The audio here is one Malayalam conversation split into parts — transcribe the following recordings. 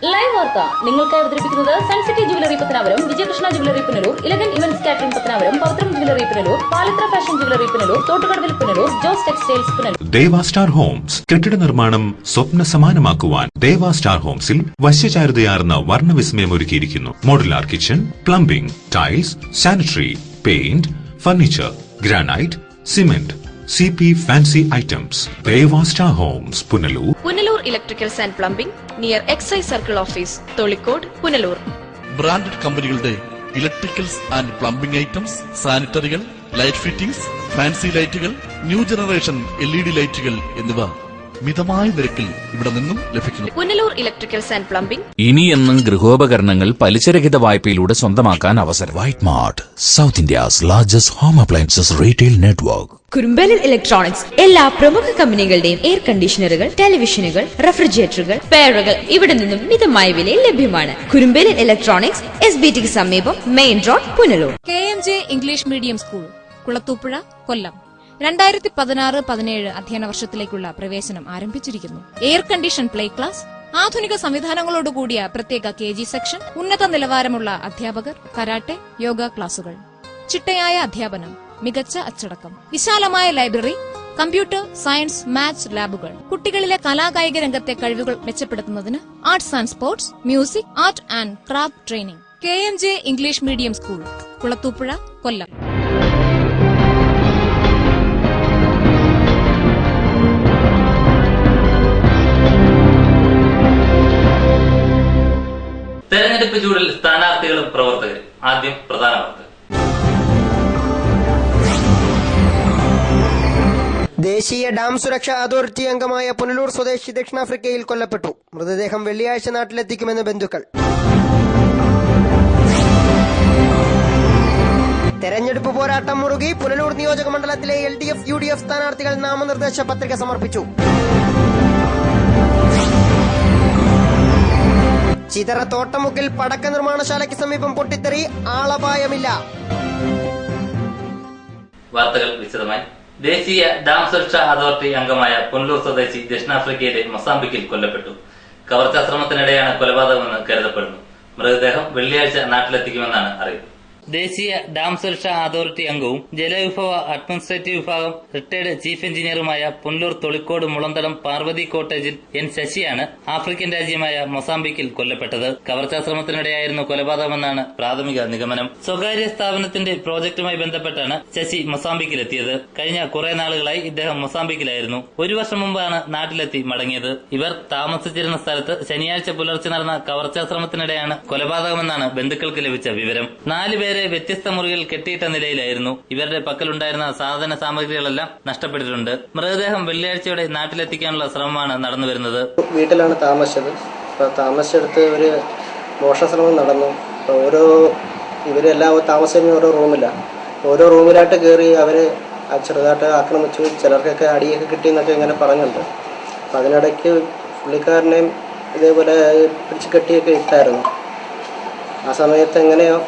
ലൈവ് വാർത്ത നിങ്ങൾക്കായി അവതരിപ്പിക്കുന്നത് Suncity jewellery Pathanapuram, Vijayakrishna jewellery Punalur, elegant events catering Pathanapuram, Pavithram jewellery Punalur, Palathra fashion jewellery Punalur, തോട്ടുകടവിൽ Punalur, Jose textiles Punalur. Deva star homes കെട്ടിട നിർമ്മാണം സ്വപ്ന സമാനമാക്കുവാൻ ദേവ സ്റ്റാർ ഹോംസിൽ വശ്യചാരുതയാർന്ന വർണ്ണവിസ്മയം ഒരുക്കിയിരിക്കുന്നു. Modular kitchen, plumbing, tiles, sanitary, paint, furniture, granite, cement, CP Fancy Items. Deva Star Homes, Punalur. Punalur Electricals and Plumbing near Excise Circle Office, Tolikod, Punalur. Branded കമ്പനികളുടെ ഇലക്ട്രിക്കൽസ് ആൻഡ് പ്ലംബിംഗ് ഐറ്റംസ്, സാനിറ്ററികൾ, ലൈറ്റ് ഫിറ്റിംഗ്സ്, ഫാൻസി ലൈറ്റുകൾ, ന്യൂ ജനറേഷൻ LED ലൈറ്റുകൾ എന്നിവ മിതമായ നിരക്കിൽ ഇവിടെ നിന്നും ലഭിക്കുന്നു. Punalur electricals and plumbing. ഇനിയെന്നും ഗൃഹോപകരണങ്ങൾ പലിശരഹിത വായ്പയിലൂടെ സ്വന്തമാക്കാൻ അവസരം. White Mart, south India's largest home appliances retail network. Kurumbalil electronics എല്ലാ പ്രമുഖ കമ്പനികളുടെയും എയർ കണ്ടീഷണറുകൾ, ടെലിവിഷനുകൾ, റെഫ്രിജറേറ്ററുകൾ, ഫെയറുകൾ ഇവിടെ നിന്നും മിതമായ വിലയിൽ ലഭ്യമാണ്. കുറുമ്പലിൽ ഇലക്ട്രോണിക്സ്, SBTക്ക് സമീപം, main road, Punalur. KMJ English medium school, Kulathupuzha, Kollam. 2016-17 അധ്യയന വർഷത്തിലേക്കുള്ള പ്രവേശനം ആരംഭിച്ചിരിക്കുന്നു. എയർ കണ്ടീഷൻ പ്ലേ ക്ലാസ്, ആധുനിക സംവിധാനങ്ങളോടുകൂടിയ പ്രത്യേക KG സെക്ഷൻ, ഉന്നത നിലവാരമുള്ള അധ്യാപകർ, കരാട്ടെ, യോഗ ക്ലാസുകൾ, ചിട്ടയായ അധ്യാപനം, മികച്ച അച്ചടക്കം, വിശാലമായ ലൈബ്രറി, കമ്പ്യൂട്ടർ, സയൻസ്, മാത്സ് ലാബുകൾ, കുട്ടികളിലെ കലാകായിക രംഗത്തെ കഴിവുകൾ മെച്ചപ്പെടുത്തുന്നതിന് arts and sports, music, art and craft training. KMJ English medium school, Kulathupuzha, Kollam. തെരഞ്ഞെടുപ്പ് ചൂടിൽ സ്ഥാനാർത്ഥികളും പ്രവർത്തകരും. ആദ്യം പ്രധാന വാർത്തകൾ. ദേശീയ ഡാം സുരക്ഷാ അതോറിറ്റി അംഗമായ പുനലൂർ സ്വദേശി ദക്ഷിണാഫ്രിക്കയിൽ കൊല്ലപ്പെട്ടു. മൃതദേഹം വെള്ളിയാഴ്ച നാട്ടിലെത്തിക്കുമെന്ന് ബന്ധുക്കൾ. തെരഞ്ഞെടുപ്പ് പോരാട്ടം മുറുകി. പുനലൂർ നിയോജക മണ്ഡലത്തിലെ LDF, UDF സ്ഥാനാർത്ഥികൾ നാമനിർദ്ദേശ പത്രിക സമർപ്പിച്ചു. ചിതറ തോട്ടമുക്കിൽ പടക്ക നിർമ്മാണശാലയ്ക്ക് സമീപം പൊട്ടിത്തെറി, ആളപായമില്ല. വാർത്തകൾ വിശദമായി. ദേശീയ ഡാം സുരക്ഷാ അതോറിറ്റി അംഗമായ പുനലൂർ സ്വദേശി ദക്ഷിണാഫ്രിക്കയിലെ മൊസാംബിക്കിൽ കൊല്ലപ്പെട്ടു. കവർച്ചാശ്രമത്തിനിടെയാണ് കൊലപാതകമെന്ന് കരുതപ്പെടുന്നു. മൃതദേഹം വെള്ളിയാഴ്ച നാട്ടിലെത്തിക്കുമെന്നാണ് അറിയിപ്പ്. ദേശീയ ഡാം സുരക്ഷാ അതോറിറ്റി അംഗവും ജലവിഭവ അഡ്മിനിസ്ട്രേറ്റീവ് വിഭാഗം റിട്ടയർഡ് ചീഫ് എഞ്ചിനീയറുമായ പുനലൂർ തൊളിക്കോട് മുളന്തടം പാർവതി കോട്ടേജിൽ N ശശിയാണ് ആഫ്രിക്കൻ രാജ്യമായ മൊസാംബിക്കിൽ കൊല്ലപ്പെട്ടത്. കവർച്ചാശ്രമത്തിനിടെയായിരുന്നു കൊലപാതകമെന്നാണ് പ്രാഥമിക നിഗമനം. സ്വകാര്യ സ്ഥാപനത്തിന്റെ പ്രോജക്റ്റുമായി ബന്ധപ്പെട്ടാണ് ശശി മൊസാംബിക്കിലെത്തിയത്. കഴിഞ്ഞ കുറെ നാളുകളായി ഇദ്ദേഹം മൊസാംബിക്കിലായിരുന്നു. 1 വർഷം മുമ്പാണ് നാട്ടിലെത്തി മടങ്ങിയത്. ഇവർ താമസിച്ചിരുന്ന സ്ഥലത്ത് ശനിയാഴ്ച പുലർച്ചെ നടന്ന കവർച്ചാശ്രമത്തിനിടെയാണ് കൊലപാതകമെന്നാണ് ബന്ധുക്കൾക്ക് ലഭിച്ച വിവരം. 4 പേരെ വ്യത്യസ്ത മുറികൾ കെട്ടിയിട്ട നിലയിലായിരുന്നു. ഇവരുടെ പക്കലുണ്ടായിരുന്ന സാധന സാമഗ്രികളെല്ലാം നഷ്ടപ്പെട്ടിട്ടുണ്ട്. മൃതദേഹം വെള്ളിയാഴ്ചയോടെ നാട്ടിലെത്തിക്കാനുള്ള ശ്രമമാണ് നടന്നുവരുന്നത്. വീട്ടിലാണ് താമസിച്ചത്. താമസിച്ചെടുത്ത് ഒരു മോഷണശ്രമം നടന്നു. ഇവരെല്ലാം താമസിക്കുന്ന ഓരോ റൂമിലാണ്. ഓരോ റൂമിലായിട്ട് കയറി അവര് ചെറുതായിട്ട് ആക്രമിച്ചു. ചിലർക്കൊക്കെ അടിയൊക്കെ കിട്ടിയെന്നൊക്കെ ഇങ്ങനെ പറഞ്ഞിട്ടുണ്ട്. അപ്പം അതിനിടയ്ക്ക് പുള്ളിക്കാരനെയും ഇതേപോലെ പിടിച്ച് കെട്ടിയൊക്കെ ഇട്ടായിരുന്നു. ആ സമയത്ത് എങ്ങനെയോ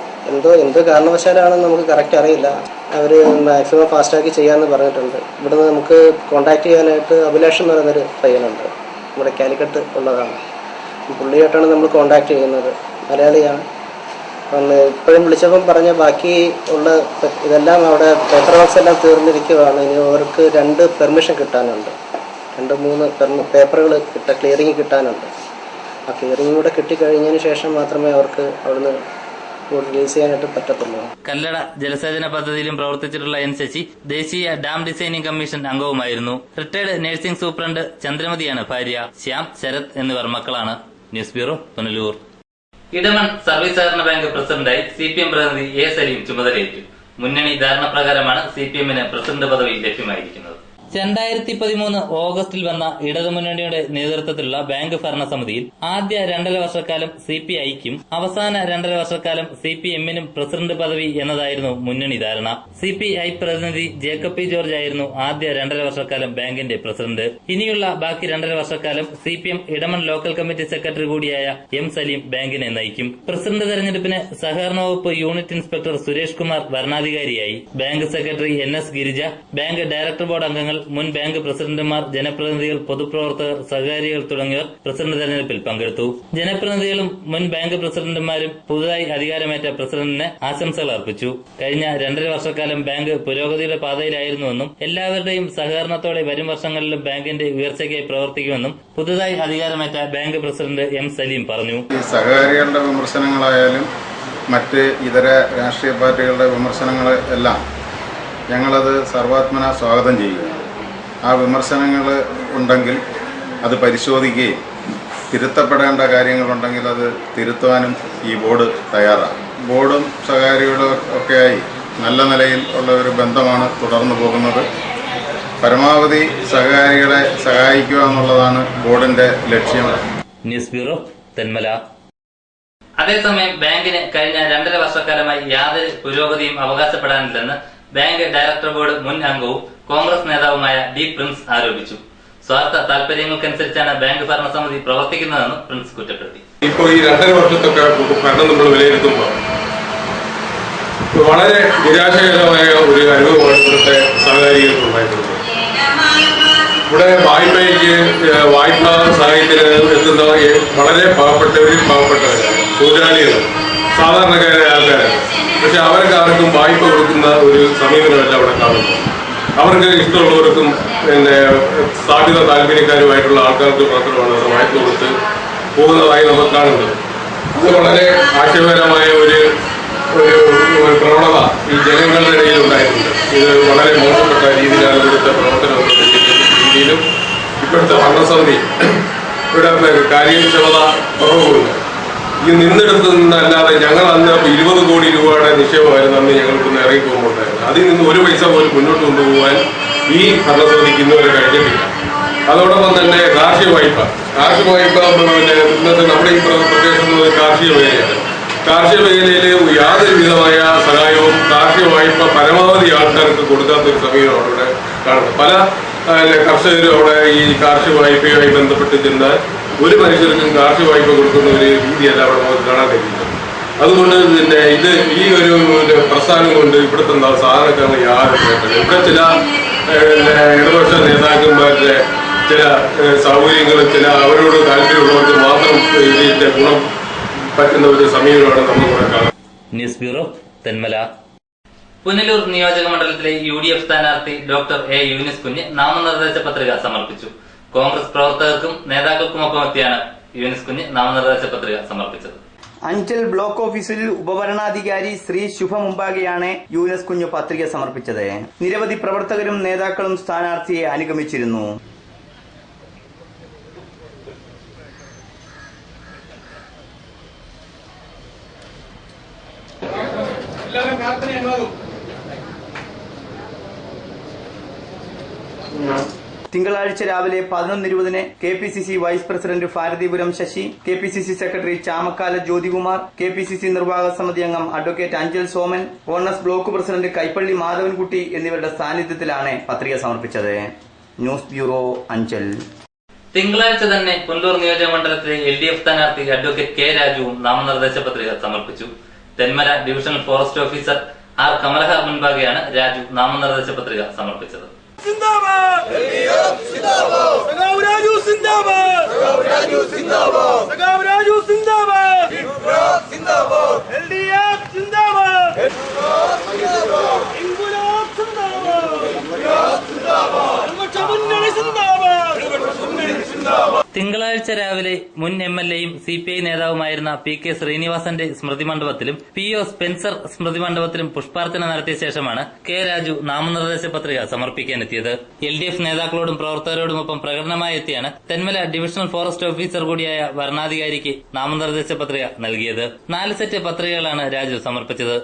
എന്ത് കാരണവശാലാണെന്ന് നമുക്ക് കറക്റ്റ് അറിയില്ല. അവർ മാക്സിമം ഫാസ്റ്റാക്കി ചെയ്യാമെന്ന് പറഞ്ഞിട്ടുണ്ട്. ഇവിടുന്ന് നമുക്ക് കോൺടാക്ട് ചെയ്യാനായിട്ട് അഭിലാഷ് എന്ന് പറയുന്നൊരു പയ്യനുണ്ട്. നമ്മുടെ കാലിക്കട്ട് ഉള്ളതാണ്. പുള്ളിയായിട്ടാണ് നമ്മൾ കോൺടാക്ട് ചെയ്യുന്നത്. മലയാളിയാണ്. ഇപ്പോഴും വിളിച്ചപ്പം പറഞ്ഞ ബാക്കി ഉള്ള ഇതെല്ലാം അവിടെ പേപ്പർ വർക്ക്സ് എല്ലാം തീർന്നിരിക്കുകയാണ്. ഇനി അവർക്ക് 2 പെർമിഷൻ കിട്ടാനുണ്ട്. 2-3 പേപ്പറുകൾ ക്ലിയറിങ് കിട്ടാനുണ്ട്. ആ ക്ലിയറിങ് കൂടെ കിട്ടിക്കഴിഞ്ഞതിന് ശേഷം മാത്രമേ അവർക്ക് അവിടുന്ന് റിലീസ് ചെയ്യാനായിട്ട് പറ്റത്തുള്ളൂ. കല്ലട ജലസേചന പദ്ധതിയിലും പ്രവർത്തിച്ചിട്ടുള്ള N ശശി ദേശീയ ഡാം ഡിസൈനിംഗ് കമ്മീഷൻ അംഗവുമായിരുന്നു. റിട്ടയർഡ് നഴ്സിംഗ് സൂപ്രണ്ട് ചന്ദ്രമതിയാണ് ഭാര്യ. ശ്യാം, ശരത് എന്നിവർ മക്കളാണ്. News bureau, Punalur. Edamon service സഹകരണ ബാങ്ക് പ്രസിഡന്റായി CPM പ്രതിനിധി A സലീം ചുമതലയേറ്റു. മുന്നണി ധാരണ പ്രകാരമാണ് CPMന് പ്രസിഡന്റ് പദവി ലഭ്യമായിരിക്കുന്നത്. 2013 ഓഗസ്റ്റിൽ വന്ന ഇടതുമുന്നണിയുടെ നേതൃത്വത്തിലുള്ള ബാങ്ക് ഭരണസമിതിയിൽ ആദ്യ 2.5 വർഷക്കാലം CPIക്കും അവസാന 2.5 വർഷക്കാലം CPMനും പ്രസിഡന്റ് പദവി എന്നതായിരുന്നു മുന്നണി ധാരണ. CPI പ്രതിനിധി ജേക്കബ് P ജോർജ് ആയിരുന്നു ആദ്യ 2.5 വർഷക്കാലം ബാങ്കിന്റെ പ്രസിഡന്റ്. ഇനിയുള്ള ബാക്കി 2.5 വർഷക്കാലം CPM Edamon local committee secretary കൂടിയായ M സലീം ബാങ്കിനെ നയിക്കും. പ്രസിഡന്റ് തെരഞ്ഞെടുപ്പിന് സഹകരണ വകുപ്പ് യൂണിറ്റ് ഇൻസ്പെക്ടർ സുരേഷ് കുമാർ വരണാധികാരിയായി. Bank secretary NS Girija, bank director board അംഗങ്ങൾ മുൻ ബാങ്ക് പ്രസിഡന്റുമാർ, ജനപ്രതിനിധികൾ, പൊതുപ്രവർത്തകർ, സഹകാരികൾ തുടങ്ങിയവർ പ്രസിഡന്റ് തെരഞ്ഞെടുപ്പിൽ പങ്കെടുത്തു. ജനപ്രതിനിധികളും മുൻ ബാങ്ക് പ്രസിഡന്റുമാരും പുതുതായി അധികാരമേറ്റ പ്രസിഡന്റിന് ആശംസകൾ അർപ്പിച്ചു. കഴിഞ്ഞ 2.5 വർഷക്കാലം ബാങ്ക് പുരോഗതിയുടെ പാതയിലായിരുന്നുവെന്നും എല്ലാവരുടെയും സഹകരണത്തോടെ വരും വർഷങ്ങളിലും ബാങ്കിന്റെ ഉയർച്ചയ്ക്കായി പ്രവർത്തിക്കുമെന്നും പുതുതായി അധികാരമേറ്റ ബാങ്ക് പ്രസിഡന്റ് എം സലീം പറഞ്ഞു. സഹകാരികളുടെ വിമർശനങ്ങളായാലും മറ്റ് ഇതര രാഷ്ട്രീയ പാർട്ടികളുടെ വിമർശനങ്ങൾ എല്ലാം ഞങ്ങളത് സർവാത്മന സ്വാഗതം ചെയ്യുക. ആ വിമർശനങ്ങൾ ഉണ്ടെങ്കിൽ അത് പരിശോധിക്കുകയും തിരുത്തപ്പെടേണ്ട കാര്യങ്ങളുണ്ടെങ്കിൽ അത് തിരുത്തുവാനും ഈ ബോർഡ് തയ്യാറാണ്. ബോർഡും സഹകാരികളും ഒക്കെയായി നല്ല നിലയിൽ ഉള്ള ഒരു ബന്ധമാണ് തുടർന്നു പോകുന്നത്. പരമാവധി സഹകാരികളെ സഹായിക്കുക എന്നുള്ളതാണ് ബോർഡിന്റെ ലക്ഷ്യം. News bureau, Thenmala. അതേസമയം ബാങ്കിന് കഴിഞ്ഞ 2.5 വർഷക്കാലമായി യാതൊരു പുരോഗതിയും അവകാശപ്പെടാനില്ലെന്ന് ബാങ്ക് ഡയറക്ടർ ബോർഡ് മുൻ അംഗവും കോൺഗ്രസ് നേതാവുമായ ഡി പ്രിൻസ് ആരോപിച്ചു. സ്വാർത്ഥ താൽപര്യങ്ങൾക്കനുസരിച്ചാണ് ബാങ്ക് ഭരണസമിതി പ്രവർത്തിക്കുന്നതെന്ന് പ്രിൻസ് കുറ്റപ്പെടുത്തി. ഇപ്പോൾ ഈ 2.5 വർഷത്തൊക്കെ ഭരണം നമ്മൾ വിലയിരുത്തുമ്പോൾ വളരെ നിരാശകരമായ ഒരു അനുഭവമാണ് ഇവിടുത്തെ സഹകാരികൾക്കുണ്ടായിട്ടുള്ളത്. ഇവിടെ വായ്പാ സഹായത്തിന് എത്തുന്ന വളരെ പാവപ്പെട്ടവരാണ്, തൊഴിലാളികൾ, സാധാരണക്കാരായ ആൾക്കാരാണ്. പക്ഷെ അവർക്ക് ആർക്കും വായ്പ കൊടുക്കുന്ന ഒരു സമീപനമല്ല അവിടെ കാണുന്നത്. അവർക്ക് ഇഷ്ടമുള്ളവർക്കും സ്ഥാപിത താല്പര്യക്കാരുമായിട്ടുള്ള ആൾക്കാർക്ക് മാത്രമാണ് അവർ വായ്പ കൊടുത്ത് പോകുന്നതായി നമ്മൾ കാണുന്നത്. ഇത് വളരെ ആശയപരമായ ഒരു പ്രവണത ഈ ജനങ്ങളുടെ ഇടയിൽ ഉണ്ടായിട്ടുണ്ട്. ഇത് വളരെ മോശപ്പെട്ട രീതിയിലാണ് ഇവിടുത്തെ പ്രവർത്തനം രീതിയിലും ഇപ്പോഴത്തെ ഭരണസമിതി ഇവിടെ കാര്യക്ഷമത കുറവുണ്ട്. ഈ നിന്നെടുത്ത് നിന്നല്ലാതെ ഞങ്ങൾ അന്ന് 20 കോടി രൂപയുടെ നിക്ഷേപമായിരുന്നു അന്ന് ഞങ്ങൾക്ക് ഇന്ന് ഇറങ്ങി പോകുമ്പോണ്ടായിരുന്നു. അതിൽ നിന്ന് 1 പൈസ പോലും മുന്നോട്ട് കൊണ്ടുപോകാൻ ഈ ഭരണസമിതിക്ക് ഇന്നുവരെ കഴിഞ്ഞിട്ടില്ല. അതോടൊപ്പം തന്നെ കാർഷിക വായ്പ ഇന്നത്തെ നമ്മുടെ ഈ പ്രദേശം കാർഷിക മേഖലയാണ്. കാർഷിക മേഖലയിൽ യാതൊരു വിധമായ സഹായവും കാർഷിക വായ്പ പരമാവധി ആൾക്കാർക്ക് കൊടുക്കാത്തൊരു സമീപമാണ് ഇവിടെ കാണുന്നത്. പല കർഷകരും അവിടെ ഈ കാർഷിക വായ്പയുമായി ബന്ധപ്പെട്ട് ചെന്നാൽ ഒരു മനുഷ്യർക്കും കാർഷിക വായ്പ കൊടുക്കുന്ന ഒരു രീതിയല്ല അവിടെ നമുക്ക് കാണാൻ കഴിയുന്നത്. അതുകൊണ്ട് പിന്നെ ഈ ഒരു പ്രസ്ഥാനം കൊണ്ട് ഇവിടുത്തെ സാധാരണക്കാരന് യാതൊരു നേട്ടമില്ല. ഇവിടെ ചില ഇടതുപക്ഷ നേതാക്കന്മാരുടെ ചില സൗകര്യങ്ങളും ചില അവരോട് താല്പര്യമുള്ളവർക്ക് മാത്രം ഇതിന്റെ ഗുണം പറ്റുന്ന ഒരു സമീപനമാണ് നമ്മളിവിടെ കാണുന്നത്. News bureau, Thenmala. പുനലൂർ നിയോജക മണ്ഡലത്തിലെ UDF സ്ഥാനാർത്ഥി ഡോക്ടർ എ യൂനിസ് കുഞ്ഞ് നാമനിർദ്ദേശ പത്രിക സമർപ്പിച്ചു. കോൺഗ്രസ് പ്രവർത്തകർക്കും നേതാക്കൾക്കുമൊപ്പം എത്തിയാണ് യൂനിസ് കുഞ്ഞ് നാമനിർദ്ദേശ പത്രിക സമർപ്പിച്ചത്. അഞ്ചൽ ബ്ലോക്ക് ഓഫീസിൽ ഉപഭരണാധികാരി ശ്രീ ശുഭ മുമ്പാകെയാണ് യൂനിസ് കുഞ്ഞ് പത്രിക സമർപ്പിച്ചത്. നിരവധി പ്രവർത്തകരും നേതാക്കളും സ്ഥാനാർത്ഥിയെ അനുഗമിച്ചിരുന്നു. തിങ്കളാഴ്ച രാവിലെ 11:20 KPCC vice president Bharathipuram Sasi, KPCC secretary Chamakkala Jyothikumar, KPCC നിർവാഹക സമിതി അംഗം advocate Anchal Soman, Congress block president Kaipally Madhavankutty എന്നിവരുടെ സാന്നിധ്യത്തിലാണ് പത്രിക സമർപ്പിച്ചത്. News bureau, Anchal. തിങ്കളാഴ്ച തന്നെ പുനലൂർ നിയോജക മണ്ഡലത്തിലെ LDF സ്ഥാനാർത്ഥി അഡ്വക്കേറ്റ് കെ രാജുവും നാമനിർദ്ദേശ പത്രിക സമർപ്പിച്ചു. Thenmala divisional forest officer R Kamalahar മുൻപാകെയാണ് രാജു നാമനിർദ്ദേശ പത്രിക സമർപ്പിച്ചത്. തിങ്കളാഴ്ച രാവിലെ മുൻ MLAയും CPI നേതാവുമായിരുന്ന PK ശ്രീനിവാസന്റെ സ്മൃതി മണ്ഡപത്തിലും PO സ്പെൻസർ സ്മൃതി മണ്ഡപത്തിലും പുഷ്പാർച്ചന നടത്തിയ ശേഷമാണ് കെ രാജു നാമനിർദ്ദേശ പത്രിക സമർപ്പിക്കാനെത്തിയത്. LDF നേതാക്കളോടും പ്രവർത്തകരോടുമൊപ്പം പ്രകടനമായി എത്തിയാണ് തെന്മല ഡിവിഷണൽ ഫോറസ്റ്റ് ഓഫീസർ കൂടിയായ വരണാധികാരിക്ക് നാമനിർദ്ദേശ പത്രിക നൽകിയത്. 4 സെറ്റ് പത്രികകളാണ് രാജു സമർപ്പിച്ചത്.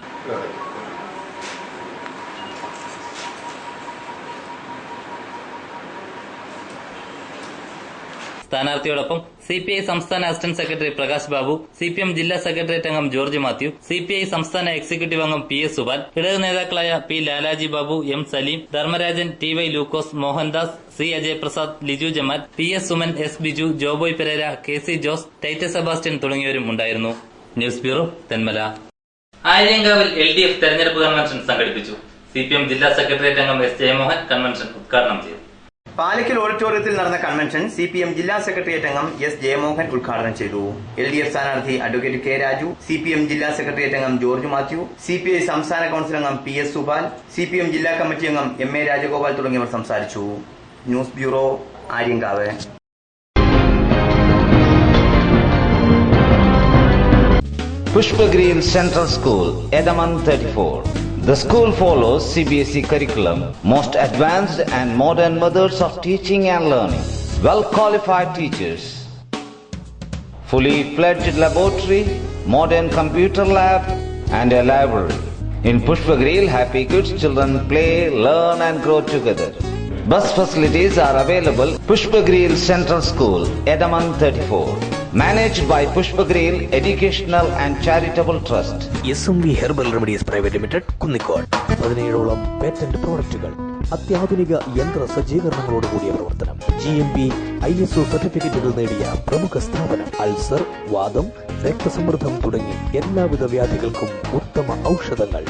സ്ഥാനാർത്ഥിയോടൊപ്പം CPI സംസ്ഥാന assistant secretary Prakash Babu, CPM ജില്ലാ സെക്രട്ടേറിയറ്റ് അംഗം ജോർജ് മാത്യു, CPI സംസ്ഥാന എക്സിക്യൂട്ടീവ് അംഗം PS സുബാൻ, ഇടത് നേതാക്കളായ P Lalaji Babu, M Saleem, Dharmarajan, TY Lukose, Mohandas, C Ajayaprasad, Liju Jamal, PS Suman, S Biju, Joboy Perera, KC Jose, Titus Sebastian തുടങ്ങിയവരും ഉണ്ടായിരുന്നു. News bureau, Thenmala. ആര്യങ്കാവിൽ LDF തെരഞ്ഞെടുപ്പ് കൺവെൻഷൻ സംഘടിപ്പിച്ചു. CPM ജില്ലാ സെക്രട്ടേറിയറ്റ് അംഗം S ജയമോഹൻ കൺവെൻഷൻ ഉദ്ഘാടനം ചെയ്തു. പാലക്കൽ ഓഡിറ്റോറിയത്തിൽ നടന്ന കൺവെൻഷൻ CPM ജില്ലാ സെക്രട്ടേറിയറ്റ് അംഗം S. ജയമോഹൻ ഉദ്ഘാടനം ചെയ്തു. LDF സ്ഥാനാർത്ഥി അഡ്വക്കേറ്റ് K. രാജു, CPM ജില്ലാ സെക്രട്ടേറിയറ്റ് അംഗം ജോർജ് മാത്യു, CPI സംസ്ഥാന കൌൺസിൽ അംഗം PS. സുബാൽ, CPM ജില്ലാ കമ്മിറ്റി അംഗം MA. രാജഗോപാൽ തുടങ്ങിയവർ സംസാരിച്ചു. News bureau, Aryankavu. Pushpagreen Central School, Edaman 34. The school follows CBSE curriculum, most advanced and modern methods of teaching and learning, well-qualified teachers, fully fledged laboratory, modern computer lab, and a library. In Pushpagreen, happy kids, children play, learn and grow together. Bus facilities are available. Pushpagreen Central School, Edaman 34. Managed by Pushpagreen Educational and Charitable Trust. SMV Herbal Remedies Private Limited, Kunnicode. 17ഓളം പേറ്റന്റ് പ്രോഡക്റ്റുകൾ, അത്യാധുനിക യന്ത്ര സജ്ജീകരണങ്ങളോട് കൂടിയ പ്രവർത്തനം, GMP ISO സർട്ടിഫിക്കറ്റുകൾ നേടിയ പ്രമുഖ സ്ഥാപനം. അൾസർ, വാദം, രക്തസമ്മർദ്ദം തുടങ്ങി എല്ലാവിധ വ്യാധികൾക്കും ഉത്തമ ഔഷധങ്ങൾ.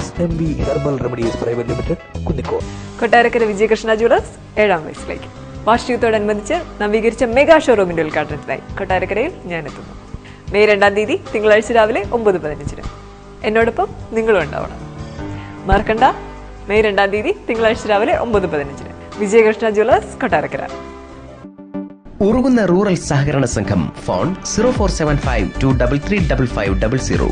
SMV Herbal Remedies Private Limited, Kunnicode. Kottarakkara Vijayakrishna Jewellers 7ാം വയസ്സിലേക്ക് വാർഷികത്തോടനുബന്ധിച്ച് നവീകരിച്ച മെഗാ ഷോറൂമിന്റെ ഉദ്ഘാടനത്തിനായി കൊട്ടാരക്കരയിൽ ഞാനെത്തുന്നു. മെയ് 2-ാം തീയതി തിങ്കളാഴ്ച രാവിലെ 9:15. എന്നോടൊപ്പം നിങ്ങളും ഉണ്ടാവണം. മറക്കണ്ട, മെയ് 2-ാം തീയതി തിങ്കളാഴ്ച രാവിലെ 9:15. വിജയകൃഷ്ണ ജ്വല്ലേഴ്സ്, കൊട്ടാരക്കര. ഉറുകുന്ന റൂറൽ സഹകരണ സംഘം. ഫോൺ 0475233550.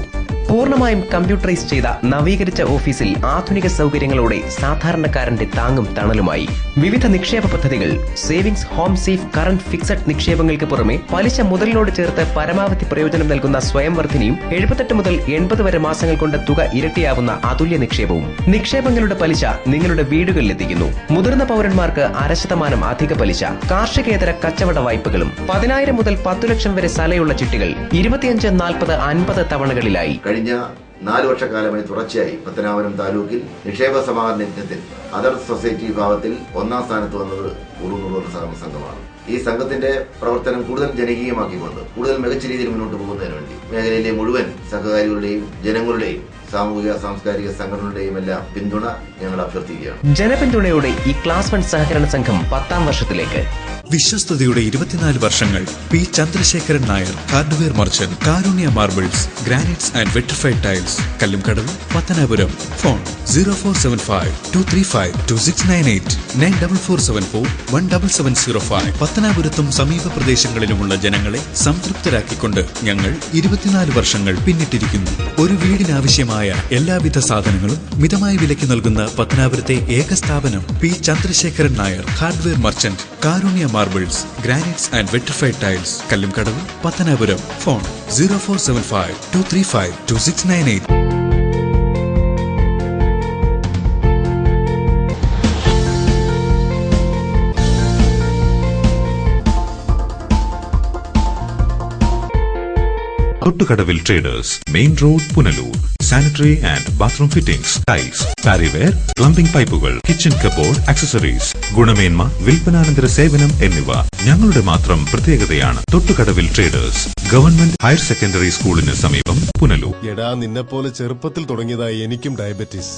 പൂർണ്ണമായും കമ്പ്യൂട്ടറൈസ് ചെയ്ത നവീകരിച്ച ഓഫീസിൽ ആധുനിക സൗകര്യങ്ങളോടെ സാധാരണക്കാരന്റെ താങ്ങും തണലുമായി വിവിധ നിക്ഷേപ പദ്ധതികൾ. Savings, home safe, current fixed നിക്ഷേപങ്ങൾക്ക് പുറമെ പലിശ മുതലിനോട് ചേർത്ത് പരമാവധി പ്രയോജനം നൽകുന്ന സ്വയം വർദ്ധിനിയും 78 മുതൽ 80 വരെ മാസങ്ങൾ കൊണ്ട് തുക ഇരട്ടിയാവുന്ന അതുല്യ നിക്ഷേപവും. നിക്ഷേപങ്ങളുടെ പലിശ നിങ്ങളുടെ വീടുകളിലെത്തിക്കുന്നു. മുതിർന്ന പൗരന്മാർക്ക് 0% അധിക പലിശ. കാർഷികേതര കച്ചവട വായ്പകളും 10,000 മുതൽ 10 ലക്ഷം വരെ സലയുള്ള ചിട്ടികൾ 25, 40, 50 തവണകളിലായി. കഴിഞ്ഞ 4 വർഷക്കാലമായി തുടർച്ചയായി പത്തനാപുരം താലൂക്കിൽ നിക്ഷേപ സമാഹരണ യജ്ഞത്തിൽ അതർ സൊസൈറ്റി വിഭാഗത്തിൽ 1ാം സ്ഥാനത്ത് വന്നത് ഉറുകുന്ന സഹകരണ സംഘമാണ്. ഈ സംഘത്തിന്റെ പ്രവർത്തനം കൂടുതൽ ജനകീയമാക്കിക്കൊണ്ട് കൂടുതൽ മികച്ച രീതിയിൽ മുന്നോട്ട് പോകുന്നതിന് വേണ്ടി മേഖലയിലെ മുഴുവൻ സഹകാരികളുടെയും ജനങ്ങളുടെയും സാമൂഹിക സാംസ്കാരിക സംഘടനകളുടെയും എല്ലാം പിന്തുണ ഞങ്ങൾ അഭ്യർത്ഥിക്കുകയാണ്. ജനപിന്തുണയോടെ ഈ ക്ലാസ് 1 സഹകരണ സംഘം 10ാം വർഷത്തിലേക്ക്. വിശ്വസ്തയുടെ 24 വർഷങ്ങൾ. P. Chandrasekharan Nair, hardware merchant, Karunya marbles, granites and vitrified tiles, Kallumkadavu, Pathanapuram. Phone 0475-235-2698, 9447417705. പത്തനാപുരത്തും സമീപ പ്രദേശങ്ങളിലുമുള്ള ജനങ്ങളെ സംതൃപ്തരാക്കിക്കൊണ്ട് ഞങ്ങൾ 24 വർഷങ്ങൾ പിന്നിട്ടിരിക്കുന്നു. ഒരു വീടിനാവശ്യമായ എല്ലാവിധ സാധനങ്ങളും മിതമായ വിലയ്ക്ക് നൽകുന്ന പത്തനാപുരത്തെ ഏക സ്ഥാപനം P. Chandrasekharan Nair, hardware merchant, Karunya marbles, granites and vitrified tiles, Kallumkadavu, Pathanapuram. Phone 0475-235-2698. Thottukadavil traders, main road, Punalur. Sanitary and bathroom fittings, tiles, Parryware, plumbing പൈപ്പുകൾ, കിച്ചൺ കബോർഡ്, ആക്സസറീസ്, ഗുണമേന്മ, വിൽപ്പനാനന്തര സേവനം എന്നിവ ഞങ്ങളുടെ മാത്രം പ്രത്യേകതയാണ്. Thottukadavil traders, government higher secondary സ്കൂളിന് സമീപം, പുനലൂർ. എടാ, നിന്നെപ്പോലെ ചെറുപ്പത്തിൽ തുടങ്ങിയതായി എനിക്കും ഡയബറ്റീസ്.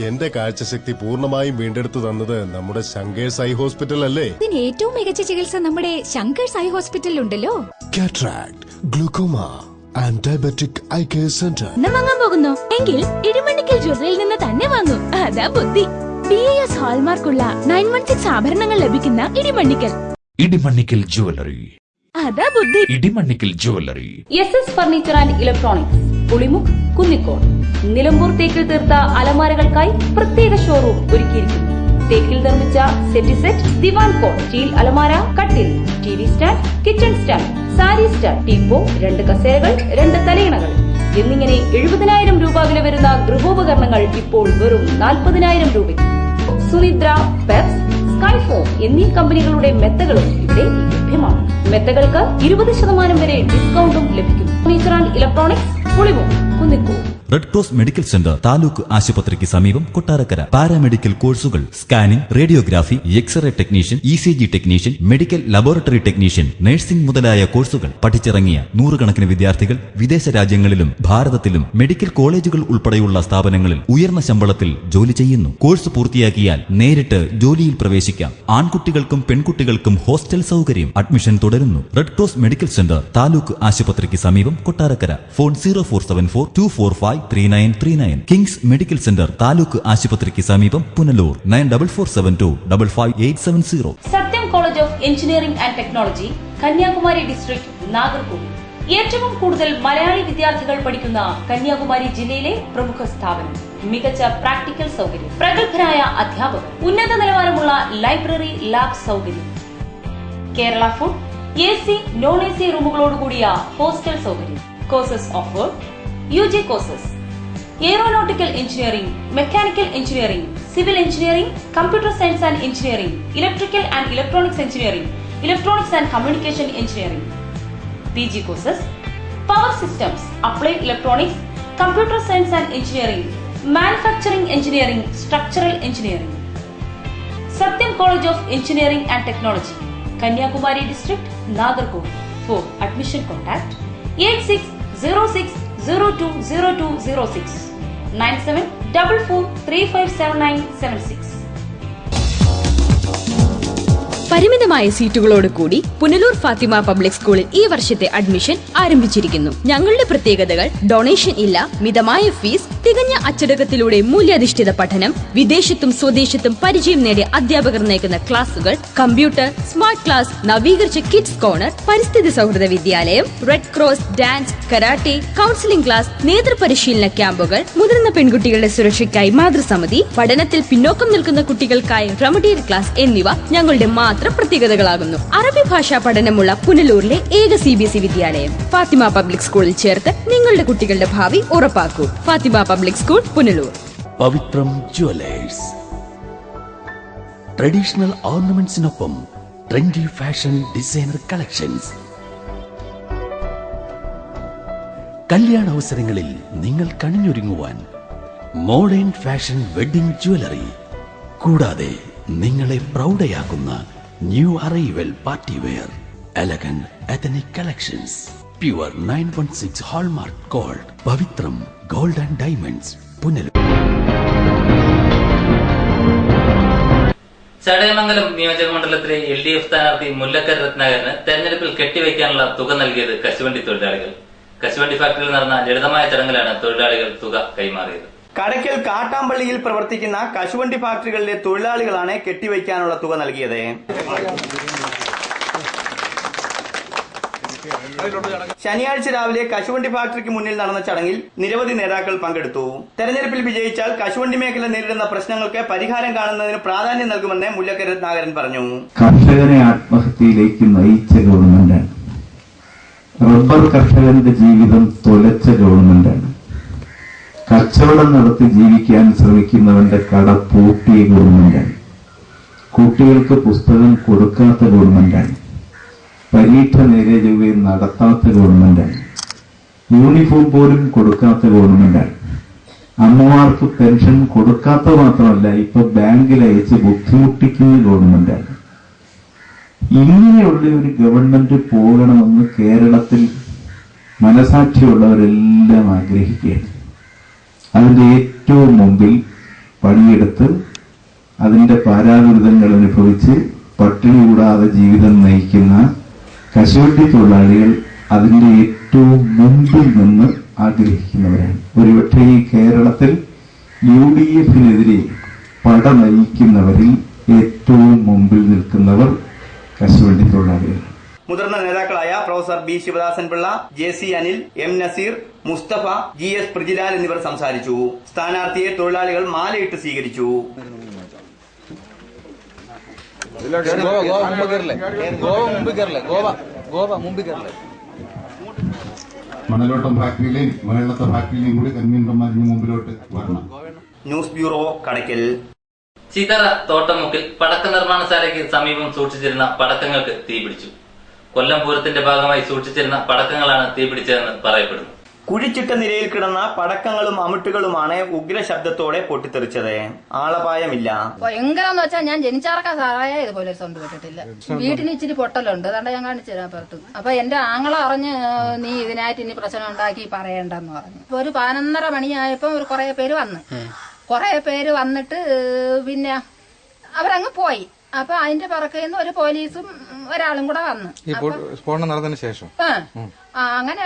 എന്റെ കാഴ്ചശക്തി പൂർണ്ണമായും വീണ്ടെടുത്തു തന്നത് നമ്മുടെ ശങ്കേഴ്സ് ഐ ഹോസ്പിറ്റൽ അല്ലേ? ഇതിന് ഏറ്റവും മികച്ച ചികിത്സ നമ്മുടെ ശങ്കേഴ്സ് ഐ ഹോസ്പിറ്റലിൽ ഉണ്ടല്ലോ. Cataract, glaucoma and diabetic eye care centre. വാങ്ങാൻ പോകുന്നു എങ്കിൽ ഇടിമണ്ണിക്കൽ ജ്വല്ലറിയിൽ നിന്ന് തന്നെ വാങ്ങൂ. അതാ ബുദ്ധി. BIS ഹാൾമാർക്കുള്ള 916 ആഭരണങ്ങൾ ലഭിക്കുന്ന ഇടിമണ്ണിക്കൽ. ഇടിമണ്ണിക്കൽ ജ്വല്ലറി. അതാ ബുദ്ധി. Edimannickal jewellery. SS furniture and electronics, Pulimukku, Kunnicode. Nilambur തേക്കിൽ തീർത്ത അലമാരകൾക്കായി പ്രത്യേക ഷോറൂം ഒരുക്കിയിരിക്കുന്നു. തേക്കിൽ നിർമ്മിച്ച സെറ്റ്, ദിവാൻ കോട്ട്, സ്റ്റീൽ അലമാര, കട്ടിൽ, TV stand, kitchen stand, sari stand, teapoy, 2 കസേരകൾ, 2 തലയിണകൾ എന്നിങ്ങനെ 70,000 രൂപ വില വരുന്ന ഗൃഹോപകരണങ്ങൾ ഇപ്പോൾ വെറും 40,000 രൂപയ്ക്ക്. സുനിദ്ര, പെപ്സ്, സ്കൈഫോം എന്നീ കമ്പനികളുടെ മെത്തകളും ഇവിടെ ലഭ്യമാണ്. മെത്തകൾക്ക് 20% വരെ ഡിസ്കൗണ്ടും ലഭിക്കും. Furniture and electronics, Pulimukku, Kunnicode. Red cross medical centre taluk ആശുപത്രിക്ക് സമീപം കൊട്ടാരക്കര. പാരാമെഡിക്കൽ കോഴ്സുകൾ scanning, radiography, X-ray technician, ECG technician, medical laboratory technician, nursing മുതലായ കോഴ്സുകൾ പഠിച്ചിറങ്ങിയ നൂറുകണക്കിന് വിദ്യാർത്ഥികൾ വിദേശ രാജ്യങ്ങളിലും ഭാരതത്തിലും മെഡിക്കൽ കോളേജുകൾ ഉൾപ്പെടെയുള്ള സ്ഥാപനങ്ങളിൽ ഉയർന്ന ശമ്പളത്തിൽ ജോലി ചെയ്യുന്നു. കോഴ്സ് പൂർത്തിയാക്കിയാൽ നേരിട്ട് ജോലിയിൽ പ്രവേശിക്കാം. ആൺകുട്ടികൾക്കും പെൺകുട്ടികൾക്കും ഹോസ്റ്റൽ സൗകര്യം. അഡ്മിഷൻ തുടരുന്നു. Red cross medical centre taluk ആശുപത്രിക്ക് സമീപം Kottarakkara. Phone 047424533939. Kings medical centre taluk ആശുപത്രിക്ക് സമീപം പുനലൂർ. 9472555870. സത്യം college of engineering and technology, Kanyakumari district, Nagercoil. ഏറ്റവും കൂടുതൽ മലയാളി വിദ്യാർത്ഥികൾ പഠിക്കുന്ന കന്യാകുമാരി ജില്ലയിലെ പ്രമുഖ സ്ഥാപനം. മികച്ച പ്രാക്ടിക്കൽ സൗകര്യം, പ്രഗത്ഭരായ അധ്യാപകർ, ഉന്നത നിലവാരമുള്ള ലൈബ്രറി, ലാബ് സൗകര്യം, കേരള ഫുഡ്, AC, non-AC റൂമുകളോടുകൂടിയ ഹോസ്റ്റൽ സൗകര്യം. Courses offered: UG courses, aeronautical engineering, mechanical engineering, civil engineering, computer science and engineering, electrical and electronics engineering, electronics and communication engineering. PG courses: power systems, applied electronics, computer science and engineering, manufacturing engineering, structural engineering. Sathyam college of engineering and technology, Kanyakumari district, Nagercoil. For admission contact 8606020206 9744357976. പരിമിതമായ സീറ്റുകളോട് കൂടി പുനലൂർ ഫാത്തിമ പബ്ലിക് സ്കൂളിൽ ഈ വർഷത്തെ അഡ്മിഷൻ ആരംഭിച്ചിരിക്കുന്നു. ഞങ്ങളുടെ പ്രത്യേകതകൾ: ഡൊണേഷൻ ഇല്ല, മിതമായ ഫീസ്, തികഞ്ഞ അച്ചടക്കത്തിലൂടെ മൂല്യാധിഷ്ഠിത പഠനം, വിദേശത്തും സ്വദേശത്തും പരിചയം നേടിയ അധ്യാപകർ നയിക്കുന്ന ക്ലാസുകൾ, കമ്പ്യൂട്ടർ, സ്മാർട്ട് ക്ലാസ്, നവീകരിച്ച കിഡ്സ് കോർണർ, പരിസ്ഥിതി സൗഹൃദ വിദ്യാലയം, red cross, dance, karate, counselling class, നേതൃപരിശീലന ക്യാമ്പുകൾ, മുതിർന്ന പെൺകുട്ടികളുടെ സുരക്ഷയ്ക്കായി മാതൃസമിതി, പഠനത്തിൽ പിന്നോക്കം നിൽക്കുന്ന കുട്ടികൾക്കായി റെമഡിയൽ ക്ലാസ് എന്നിവ ഞങ്ങളുടെ മാത്രം പ്രത്യേകതകളാകുന്നു. അറബി ഭാഷാ പഠനമുള്ള പുനലൂരിലെ ഏക CBSE വിദ്യാലയം. ഫാത്തിമ പബ്ലിക് സ്കൂളിൽ ചേർത്ത് നിങ്ങളുടെ കുട്ടികളുടെ ഭാവി ഉറപ്പാക്കൂ. Fathima public school, Punalur. Pavithram jewellers. Traditional ഓർണമെന്റ്സിനൊപ്പം ട്രെൻഡി ഫാഷൻ ഡിസൈനർ കളക്ഷൻസ്. കല്യാണ അവസരങ്ങളിൽ നിങ്ങൾ കണിഞ്ഞൊരുങ്ങുവാൻ മോഡേൺ ഫാഷൻ വെഡിംഗ് ജ്വല്ലറി, കൂടാതെ നിങ്ങളെ പ്രൗഢയാക്കുന്ന new arrival party wear, elegant ethnic collections, pure 916 hallmark gold. Pavithram gold and diamonds, Punalur. Chadayamangalam നിയോജക മണ്ഡലത്തിലെ LDF സ്ഥാനാർത്ഥി മുല്ലക്കര രത്നാകരന് തെരഞ്ഞെടുപ്പിൽ കെട്ടിവയ്ക്കാനുള്ള തുക നൽകിയത് കശുവണ്ടി തൊഴിലാളികൾ. കശുവണ്ടി ഫാക്ടറിയിൽ നടന്ന ലളിതമായ ചടങ്ങിലാണ് തൊഴിലാളികൾ തുക കൈമാറിയത്. കടയ്ക്കൽ കാട്ടാമ്പള്ളിയിൽ പ്രവർത്തിക്കുന്ന കശുവണ്ടി ഫാക്ടറികളിലെ തൊഴിലാളികളാണ് കെട്ടിവയ്ക്കാനുള്ള തുക നൽകിയത്. ശനിയാഴ്ച രാവിലെ കശുവണ്ടി ഫാക്ടറിക്ക് മുന്നിൽ നടന്ന ചടങ്ങിൽ നിരവധി നേതാക്കൾ പങ്കെടുത്തു. തെരഞ്ഞെടുപ്പിൽ വിജയിച്ചാൽ കശുവണ്ടി മേഖല നേരിടുന്ന പ്രശ്നങ്ങൾക്ക് പരിഹാരം കാണുന്നതിന് പ്രാധാന്യം നൽകുമെന്ന് മുല്ലക്കര രത്നാകരൻ പറഞ്ഞു. കർഷകരെ ആത്മഹത്യയിലേക്ക് നയിച്ച ഗവൺമെന്റാണ്. റബ്ബർ കർഷകന്റെ ജീവിതം തുലച്ച ഗവൺമെന്റാണ്. കച്ചവടം നടത്തി ജീവിക്കാൻ ശ്രമിക്കുന്നവന്റെ കട പൂട്ടിയ ഗവൺമെന്റാണ്. കുട്ടികൾക്ക് പുസ്തകം കൊടുക്കാത്ത ഗവൺമെന്റാണ്. പരീക്ഷ നേരെ ചൊവ്വേ നടത്താത്ത ഗവൺമെന്റാണ്. യൂണിഫോം പോലും കൊടുക്കാത്ത ഗവൺമെന്റാണ്. അമ്മമാർക്ക് പെൻഷൻ കൊടുക്കാത്ത മാത്രമല്ല, ഇപ്പൊ ബാങ്കിൽ അയച്ച് ബുദ്ധിമുട്ടിക്കുന്ന ഗവൺമെന്റാണ്. ഇങ്ങനെയുള്ള ഒരു ഗവൺമെന്റ് പോകണമെന്ന് കേരളത്തിൽ മനസാക്ഷിയുള്ളവരെല്ലാം ആഗ്രഹിക്കുകയാണ്. അതിന്റെ ഏറ്റവും മുമ്പിൽ പണിയെടുത്ത് അതിന്റെ പാരാദുരിതങ്ങൾ അനുഭവിച്ച് പട്ടിണി കൂടാതെ ജീവിതം നയിക്കുന്ന കശുവണ്ടി തൊഴിലാളികൾ അതിന്റെ ഏറ്റവും മുമ്പിൽ നിന്ന് ആഗ്രഹിക്കുന്നവരാണ്. ഒരുപക്ഷെ ഈ കേരളത്തിൽ UDF-നെതിരെ പട നയിക്കുന്നവരിൽ ഏറ്റവും മുമ്പിൽ നിൽക്കുന്നവർ കശുവണ്ടി തൊഴിലാളികൾ. മുതിർന്ന നേതാക്കളായ professor B. Sivadasan Pillai, JC Anil, M. Nazeer, Musthafa, GS Prajilal എന്നിവർ സംസാരിച്ചു. സ്ഥാനാർത്ഥിയെ തൊഴിലാളികൾ മാലയിട്ട് സ്വീകരിച്ചു. മണലോട്ടം ഫാക്ടറിയിലെയും വെള്ളത്തെ ഫാക്ടറിയിലെയും കൂടി കൺവീനർമാരിന് മുമ്പിലോട്ട് വരണം. News bureau, Kadakkal. ചിതറ തോട്ടമുക്കിൽ പടക്ക നിർമ്മാണശാലയ്ക്ക് സമീപം സൂക്ഷിച്ചിരുന്ന പടക്കങ്ങൾക്ക് തീപിടിച്ചു. കൊല്ലം പൂരത്തിന്റെ ഭാഗമായി സൂക്ഷിച്ചിരുന്ന പടക്കങ്ങളാണ് തീപിടിച്ചതെന്ന് പറയപ്പെടുന്നു. കുഴിച്ചിട്ട നിലയിൽ കിടന്ന പടക്കങ്ങളും അമിട്ടുകളുമാണ് ഉഗ്രശബ്ദത്തോടെ പൊട്ടിത്തെറിച്ചത്. ആളപായമില്ല. ഭയങ്കരന്ന് വെച്ചാൽ ഞാൻ ജനിച്ചാർക്ക സാറായ ഇതുപോലെ സൗണ്ട് കേട്ടിട്ടില്ല. വീട്ടിന് ഇച്ചിരി പൊട്ടലുണ്ട്, അതുകൊണ്ട് ഞാൻ കാണിച്ചു തരാൻ പുറത്ത്. അപ്പൊ എന്റെ ആങ്ങള അറിഞ്ഞ് നീ ഇതിനായിട്ട് ഇനി പ്രശ്നം ഉണ്ടാക്കി പറയണ്ടെന്ന് പറഞ്ഞു. ഒരു 11:30 മണിയായപ്പോ കുറെ പേര് വന്നിട്ട് പിന്നെ അവരങ്ങ് പോയി. അപ്പൊ അതിന്റെ പുറകെന്ന് ഒരു പോലീസും ഒരാളും കൂടെ വന്നു. സ്ഫോടനം നടന്നതിന് ശേഷം അങ്ങനെ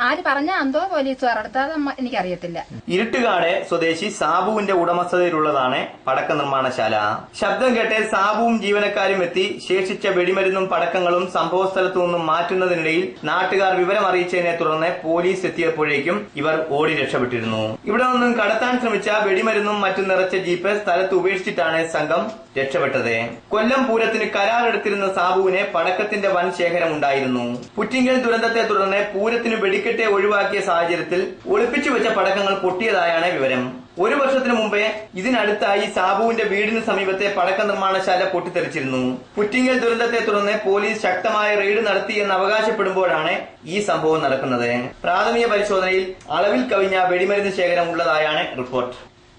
ആര് പറഞ്ഞ എന്തോ പോലീസുകാർ അടുത്തത് എനിക്കറിയത്തില്ല. ഇരുട്ടുകാട് സ്വദേശി സാബുവിന്റെ ഉടമസ്ഥതയിലുള്ളതാണ് പടക്ക നിർമ്മാണശാല. ശബ്ദം കേട്ട് സാബുവും ജീവനക്കാരും എത്തി ശേഷിച്ച വെടിമരുന്നും പടക്കങ്ങളും സംഭവ സ്ഥലത്തു നിന്നും മാറ്റുന്നതിനിടയിൽ നാട്ടുകാർ വിവരം അറിയിച്ചതിനെ തുടർന്ന് പോലീസ് എത്തിയപ്പോഴേക്കും ഇവർ ഓടി രക്ഷപ്പെട്ടിരുന്നു. ഇവിടെ നിന്നും കടത്താൻ ശ്രമിച്ച വെടിമരുന്നും മറ്റും നിറച്ച ജീപ്പ് സ്ഥലത്ത് ഉപേക്ഷിച്ചിട്ടാണ് സംഘം രക്ഷപ്പെട്ടത്. കൊല്ലം പൂരത്തിന് കരാറെടുത്തിരുന്ന സാബുവിന് പടക്കത്തിന്റെ വൻ ശേഖരം ഉണ്ടായിരുന്നു. പുറ്റിങ്കൽ ദുരന്തത്തെ തുടർന്ന് പൂരത്തിന് വെടിക്കെട്ട് ഒഴിവാക്കിയ സാഹചര്യത്തിൽ ഒളിപ്പിച്ചു വെച്ച പടക്കങ്ങൾ പൊട്ടിയതായാണ് വിവരം. 1 വർഷത്തിനു മുമ്പേ ഇതിനടുത്തായി സാബുവിന്റെ വീടിന് സമീപത്തെ പടക്ക നിർമ്മാണശാല പൊട്ടിത്തെറിച്ചിരുന്നു. പുറ്റിങ്കൽ ദുരന്തത്തെ തുടർന്ന് പോലീസ് ശക്തമായ റെയ്ഡ് നടത്തിയെന്ന് അവകാശപ്പെടുമ്പോഴാണ് ഈ സംഭവം നടക്കുന്നത്. പ്രാഥമിക പരിശോധനയിൽ അളവിൽ കവിഞ്ഞ വെടിമരുന്ന് ശേഖരം ഉള്ളതായാണ് report.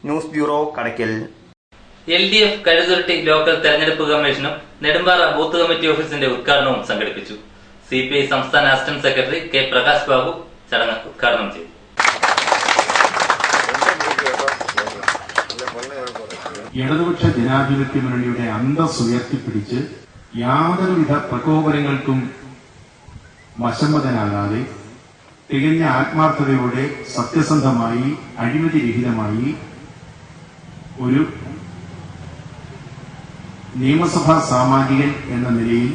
News bureau, Kadakkal. LDF Kazhuthurutty local തെരഞ്ഞെടുപ്പ് കമ്മീഷനും നെടുമ്പാറ ബൂത്ത് കമ്മിറ്റി ഓഫീസിന്റെ ഉദ്ഘാടനവും സംഘടിപ്പിച്ചു. CPI സംസ്ഥാന assistant secretary K. Prakash Babu ചടങ്ങ് ഉദ്ഘാടനം ചെയ്തു. ഇടതുപക്ഷ ജനാധിപത്യ മുന്നണിയുടെ അന്തസ് ഉയർത്തിപ്പിടിച്ച് യാതൊരുവിധ പ്രകോപനങ്ങൾക്കും വശംവദനാകാതെ തികഞ്ഞ ആത്മാർത്ഥതയോടെ സത്യസന്ധമായി അഴിമതിരഹിതമായി ഒരു നിയമസഭാ സാമാജികൻ എന്ന നിലയിൽ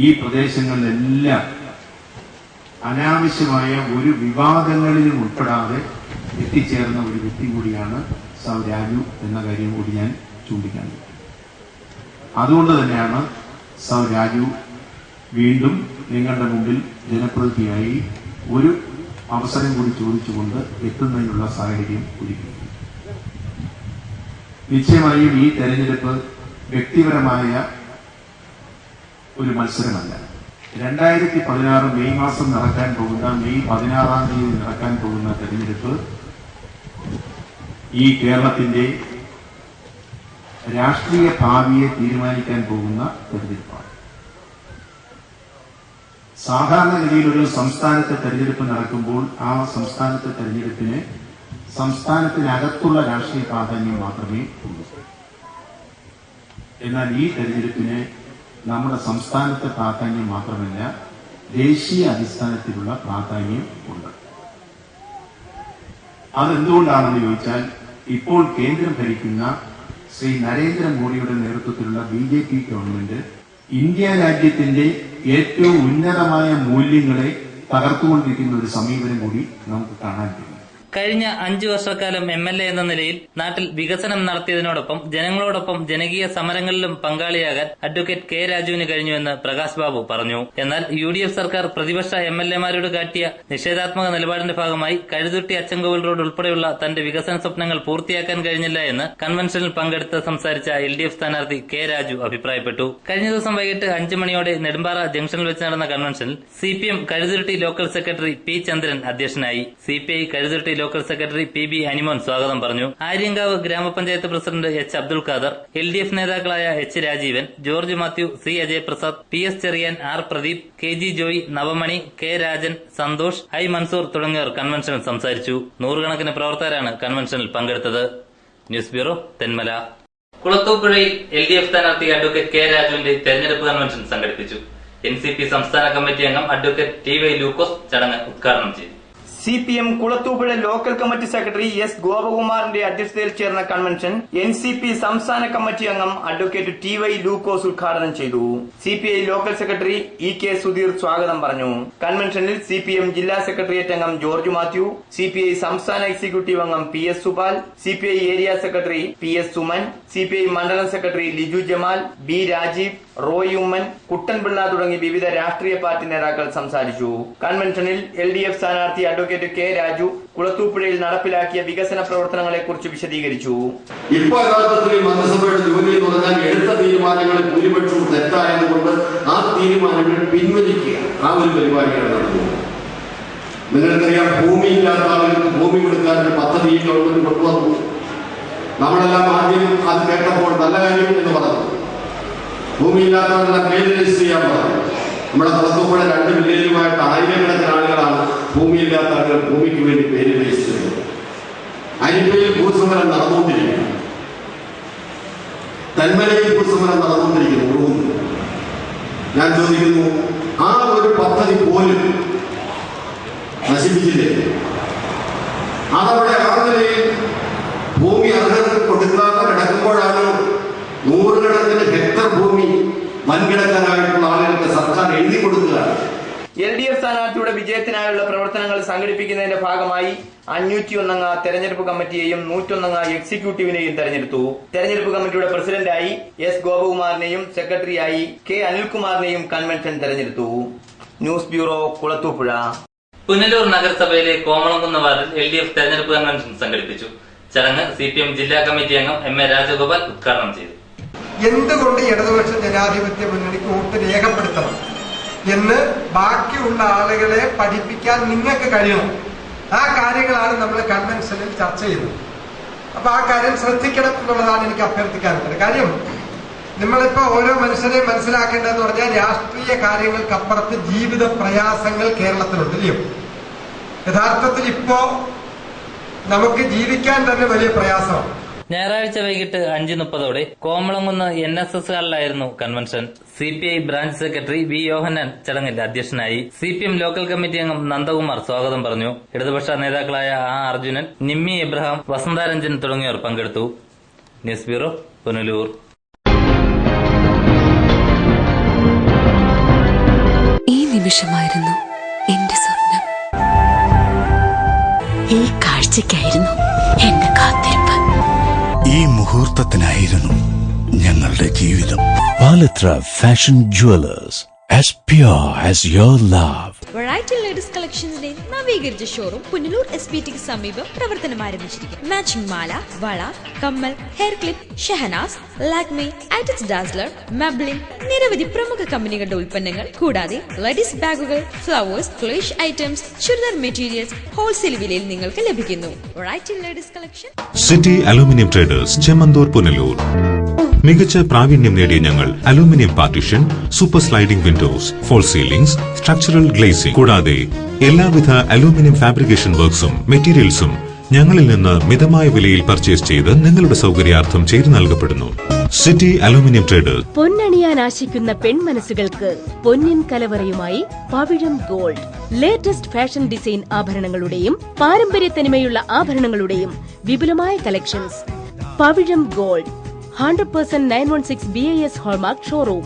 ഈ പ്രദേശങ്ങളിലെല്ലാം അനാവശ്യമായ ഒരു വിവാദങ്ങളിലും ഉൾപ്പെടാതെ എത്തിച്ചേർന്ന ഒരു വ്യക്തി കൂടിയാണ് സൗ രാജു എന്ന കാര്യം കൂടി ഞാൻ ചൂണ്ടിക്കാണിക്കും. അതുകൊണ്ട് തന്നെയാണ് സൗ രാജു വീണ്ടും നിങ്ങളുടെ മുമ്പിൽ ജനപ്രതിനിധിയായി ഒരു അവസരം കൂടി ചോദിച്ചുകൊണ്ട് എത്തുന്നതിനുള്ള സാഹചര്യം ഒരുക്കി. നിശ്ചയമായും ഈ തെരഞ്ഞെടുപ്പ് വ്യക്തിപരമായ ഒരു മത്സരമല്ല. 2016 മെയ് മാസം നടക്കാൻ പോകുന്ന, മെയ് 16-ാം തീയതി നടക്കാൻ പോകുന്ന തെരഞ്ഞെടുപ്പ് ഈ കേരളത്തിന്റെ രാഷ്ട്രീയ ഭാവിയെ തീരുമാനിക്കാൻ പോകുന്ന തെരഞ്ഞെടുപ്പാണ്. സാധാരണഗതിയിൽ ഒരു സംസ്ഥാനത്തെ തെരഞ്ഞെടുപ്പ് നടക്കുമ്പോൾ ആ സംസ്ഥാനത്തെ തെരഞ്ഞെടുപ്പിന് സംസ്ഥാനത്തിനകത്തുള്ള രാഷ്ട്രീയ പ്രാധാന്യം മാത്രമേ ഉള്ളൂ. എന്നാൽ ഈ തെരഞ്ഞെടുപ്പിന് നമ്മുടെ സംസ്ഥാനത്തെ പ്രാധാന്യം മാത്രമല്ല, ദേശീയ അടിസ്ഥാനത്തിലുള്ള പ്രാധാന്യം ഉണ്ട്. അതെന്തുകൊണ്ടാണെന്ന് ചോദിച്ചാൽ, ഇപ്പോൾ കേന്ദ്രം ഭരിക്കുന്ന ശ്രീ നരേന്ദ്രമോദിയുടെ നേതൃത്വത്തിലുള്ള BJP ഗവൺമെന്റ് ഇന്ത്യ രാജ്യത്തിന്റെ ഏറ്റവും ഉന്നതമായ മൂല്യങ്ങളെ തകർത്തുകൊണ്ടിരിക്കുന്ന ഒരു സമീപനം കൂടി നമുക്ക് കാണാൻ കഴിയും. കഴിഞ്ഞ 5 വർഷക്കാലം MLA എന്ന നിലയിൽ നാട്ടിൽ വികസനം നടത്തിയതിനോടൊപ്പം ജനങ്ങളോടൊപ്പം ജനകീയ സമരങ്ങളിലും പങ്കാളിയാകാൻ അഡ്വക്കേറ്റ് K. രാജുവിന് കഴിഞ്ഞുവെന്ന് പ്രകാശ് ബാബു പറഞ്ഞു. എന്നാൽ UDF സർക്കാർ പ്രതിപക്ഷ MLA-മാരോട് കാട്ടിയ നിഷേധാത്മക നിലപാടിന്റെ ഭാഗമായി കഴുതുരുട്ടി അച്ചൻകോവിൽ റോഡ് ഉൾപ്പെടെയുള്ള തന്റെ വികസന സ്വപ്നങ്ങൾ പൂർത്തിയാക്കാൻ കഴിഞ്ഞില്ല എന്ന് കൺവെൻഷനിൽ പങ്കെടുത്ത് സംസാരിച്ച LDF സ്ഥാനാർത്ഥി K. രാജു അഭിപ്രായപ്പെട്ടു. കഴിഞ്ഞ ദിവസം വൈകിട്ട് 5 മണിയോടെ നെടുമ്പാറ ജംഗ്ഷനിൽ വെച്ച് നടന്ന കൺവെൻഷനിൽ CPM Kazhuthurutty local secretary P. Chandran അധ്യക്ഷനായി. CPI Kazhuthurutty local secretary PB Animon സ്വാഗതം പറഞ്ഞു. ആര്യങ്കാവ് ഗ്രാമപഞ്ചായത്ത് president H. Abdul Khader, LDF നേതാക്കളായ H. രാജീവൻ, George Mathew, C. Ajay Prasad, PS Cherian, R. Pradeep, KG Joy, Navamani, K. Rajan, Santhosh, I. Mansoor തുടങ്ങിയവർ കൺവെൻഷനിൽ സംസാരിച്ചു. 100 കണക്കിന് പ്രവർത്തകരാണ് കൺവെൻഷനിൽ പങ്കെടുത്തത്. News bureau, Thenmala. കുളത്തൂപ്പുഴയിൽ LDF സ്ഥാനാർത്ഥി അഡ്വക്കേറ്റ് K. രാജുവിന്റെ തെരഞ്ഞെടുപ്പ് കൺവെൻഷൻ സംഘടിപ്പിച്ചു. NCP സംസ്ഥാന കമ്മിറ്റി അംഗം അഡ്വക്കേറ്റ് TY ലൂക്കോസ് ചടങ്ങ് ഉദ്ഘാടനം ചെയ്തു. CPM Kulathupuzha local committee secretary S. ഗോപകുമാറിന്റെ അധ്യക്ഷതയിൽ ചേർന്ന കൺവെൻഷൻ NCP സംസ്ഥാന കമ്മിറ്റി അംഗം അഡ്വക്കേറ്റ് TY ലൂക്കോസ് ഉദ്ഘാടനം ചെയ്തു. CPI local secretary EK Sudheer സ്വാഗതം പറഞ്ഞു. കൺവെൻഷനിൽ CPM ജില്ലാ സെക്രട്ടേറിയറ്റ് അംഗം ജോർജ് മാത്യു, CPI സംസ്ഥാന എക്സിക്യൂട്ടീവ് അംഗം PS Supal, CPI area secretary PS Suman, CPI മണ്ഡലം സെക്രട്ടറി ലിജു ജമാൽ, B. രാജീവ്, റോയ് ഉമ്മൻ, കുട്ടൻപിള്ള തുടങ്ങി വിവിധ രാഷ്ട്രീയ പാർട്ടി നേതാക്കൾ സംസാരിച്ചു. കൺവെൻഷനിൽ LDF സ്ഥാനാർത്ഥി അഡ്വക്കേറ്റ് K. രാജു കുളത്തൂപ്പുഴയിൽ നടപ്പിലാക്കിയ വികസന പ്രവർത്തനങ്ങളെ കുറിച്ച് വിശദീകരിച്ചു. ഇപ്പോൾ യഥാർത്ഥത്തിൽ മന്ത്രിസഭയുടെ ജോലി എന്ന് പറഞ്ഞാൽ എടുത്ത തീരുമാനങ്ങളിൽ ഭൂരിപക്ഷവും തെറ്റായതുകൊണ്ട് ആ തീരുമാനങ്ങൾ പിൻവലിക്കുക, ആ ഒരു പരിപാടിയാണ് നടന്നത്. നിങ്ങൾക്കറിയാം, ഭൂമിയില്ലാത്ത ആളുകൾക്ക് ഭൂമി കൊടുക്കാൻ ഒരു പദ്ധതി ഗവൺമെന്റ് കൊണ്ടുവന്നു. നമ്മളെല്ലാം ആദ്യം അത് കേട്ടപ്പോൾ നല്ല കാര്യം എന്ന് പറഞ്ഞു. ഭൂമിയില്ലാത്തവരെല്ലാം പേര് രജിസ്റ്റർ ചെയ്യാൻ പറഞ്ഞു. നമ്മുടെ പുറത്തുകൂടെ 2 മില്യനുമായിട്ട് ആയിരക്കണക്കിന് ആളുകളാണ് ഭൂമിയില്ലാത്ത ആളുകൾ ഭൂമിക്ക് വേണ്ടി പേര് രജിസ്റ്റർ ചെയ്തത്. അരിപ്പയിൽ ഭൂസമരം നടന്നുകൊണ്ടിരിക്കുന്നു, തെന്മലയിൽ ഭൂസമരം നടന്നുകൊണ്ടിരിക്കുന്നു. ഞാൻ ചോദിക്കുന്നു, ആ ഒരു പദ്ധതി പോലും നശിപ്പിച്ചില്ലേ? അതവിടെ ആ നിലയിൽ ഭൂമി അർഹർക്ക് കൊടുക്കാതെ കിടക്കുമ്പോഴാണ് 100 കണക്കിന് ഹെക്ടർ ഭൂമി വൻകിടക്കാരായിട്ടുള്ള ആളുകൾക്ക് സർക്കാർ എഴുതി കൊടുക്കുകയാണ്. LDF സ്ഥാനാർത്ഥിയുടെ വിജയത്തിനായുള്ള പ്രവർത്തനങ്ങൾ സംഘടിപ്പിക്കുന്നതിന്റെ ഭാഗമായി 501 അംഗ തെരഞ്ഞെടുപ്പ് കമ്മിറ്റിയെയും 101 അംഗ എക്സിക്യൂട്ടീവിനെയും തെരഞ്ഞെടുത്തു. തെരഞ്ഞെടുപ്പ് കമ്മിറ്റിയുടെ പ്രസിഡന്റായി S. ഗോപകുമാറിനെയും സെക്രട്ടറിയായി K. അനിൽകുമാറിനെയും കൺവെൻഷൻ തെരഞ്ഞെടുത്തു. News bureau, Kulathupuzha. പുനലൂർ നഗരസഭയിലെ കോമളംകുന്ന് വാർഡിൽ LDF തെരഞ്ഞെടുപ്പ് കൺവെൻഷൻ സംഘടിപ്പിച്ചു. ചടങ്ങ് CPM ജില്ലാ കമ്മിറ്റി അംഗം MA രാജഗോപാൽ ഉദ്ഘാടനം ചെയ്തു. എന്തുകൊണ്ട് ഇടതുപക്ഷ ജനാധിപത്യ മുന്നണിക്ക് വോട്ട് രേഖപ്പെടുത്തണം എന്ന് ബാക്കിയുള്ള ആളുകളെ പഠിപ്പിക്കാൻ നിങ്ങൾക്ക് കഴിയണം. ആ കാര്യങ്ങളാണ് നമ്മൾ കൺവെൻഷനിൽ ചർച്ച ചെയ്യുന്നത്. അപ്പൊ ആ കാര്യം ശ്രദ്ധിക്കണം എന്നുള്ളതാണ് എനിക്ക് അഭ്യർത്ഥിക്കാനുള്ളത്. കാര്യം നമ്മളിപ്പോ ഓരോ മനുഷ്യരെയും മനസ്സിലാക്കേണ്ടതെന്ന് പറഞ്ഞാൽ രാഷ്ട്രീയ കാര്യങ്ങൾക്കപ്പുറത്ത് ജീവിത പ്രയാസങ്ങൾ കേരളത്തിലുണ്ട്, ഇല്ലയോ? യഥാർത്ഥത്തിൽ ഇപ്പോ നമുക്ക് ജീവിക്കാൻ തന്നെ വലിയ പ്രയാസമാണ്. ഞായറാഴ്ച വൈകിട്ട് 5:30 കോമളംകുന്ന് NSS ഹാളിലായിരുന്നു convention. CPI branch secretary V. Yohannan ചടങ്ങിൽ അധ്യക്ഷനായി. CPM ലോക്കൽ കമ്മിറ്റി അംഗം നന്ദകുമാർ സ്വാഗതം പറഞ്ഞു. ഇടതുപക്ഷ നേതാക്കളായ A. അർജുനൻ, നിമ്മി എബ്രഹാം, വസന്താരഞ്ജൻ തുടങ്ങിയവർ പങ്കെടുത്തു. News bureau, Punalur. ഈ നിമിഷമായിരുന്നു എന്റെ സ്വപ്നം. ഈ കാഴ്ചയ്ക്കായിരുന്നു എന്റെ കാത്തിരിപ്പ്. ഈ മുഹൂർത്തത്തിനായിരുന്നു ഞങ്ങളുടെ ജീവിതം. Palathra fashion jewellers, as pure as your love. Variety ladies കളക്ഷൻസിന്റെ നവീകരിച്ച ഷോറൂം പുനലൂർ SBTക്ക് സമീപം പ്രവർത്തനം ആരംഭിച്ചിരിക്കുന്നു. മാച്ചിങ് മാല, വള, കമ്മൽ, hair clip, Shahnaz, Lakme, Attics Dazzler, Maybelline, നിരവധി പ്രമുഖ കമ്പനികളുടെ ഉൽപ്പന്നങ്ങൾ കൂടാതെ ലേഡീസ് ബാഗുകൾ, flowers, flash items, churidar materials wholesale വിലയിൽ നിങ്ങൾക്ക് ലഭിക്കുന്നു. Variety ladies collection. City aluminium traders, Chemmanthoor, Punalur. മികച്ച പ്രാവീണ്യം നേടിയ ഞങ്ങൾ aluminium partition, super sliding windows, false ceilings, structural glazing കൂടാതെ എല്ലാവിധ അലൂമിനിയം ഫാബ്രിക്കേഷൻ വർക്ക്സും മെറ്റീരിയൽസും ഞങ്ങളിൽ നിന്ന് മിതമായ വിലയിൽ പർച്ചേസ് ചെയ്ത് നിങ്ങളുടെ സൗകര്യാർത്ഥം ചെയ്തു നൽകപ്പെടുന്നു. City aluminium traders. പൊന്നണിയാൻ ആശിക്കുന്ന പെൺമനസ്സുകൾക്ക് പൊന്നിൻ കലവറയുമായി Pavizham gold. Latest fashion design ആഭരണങ്ങളുടെയും പാരമ്പര്യ തനിമയുള്ള ആഭരണങ്ങളുടെയും വിപുലമായ collections. Pavizham gold, 100% 916 BIS hallmark showroom,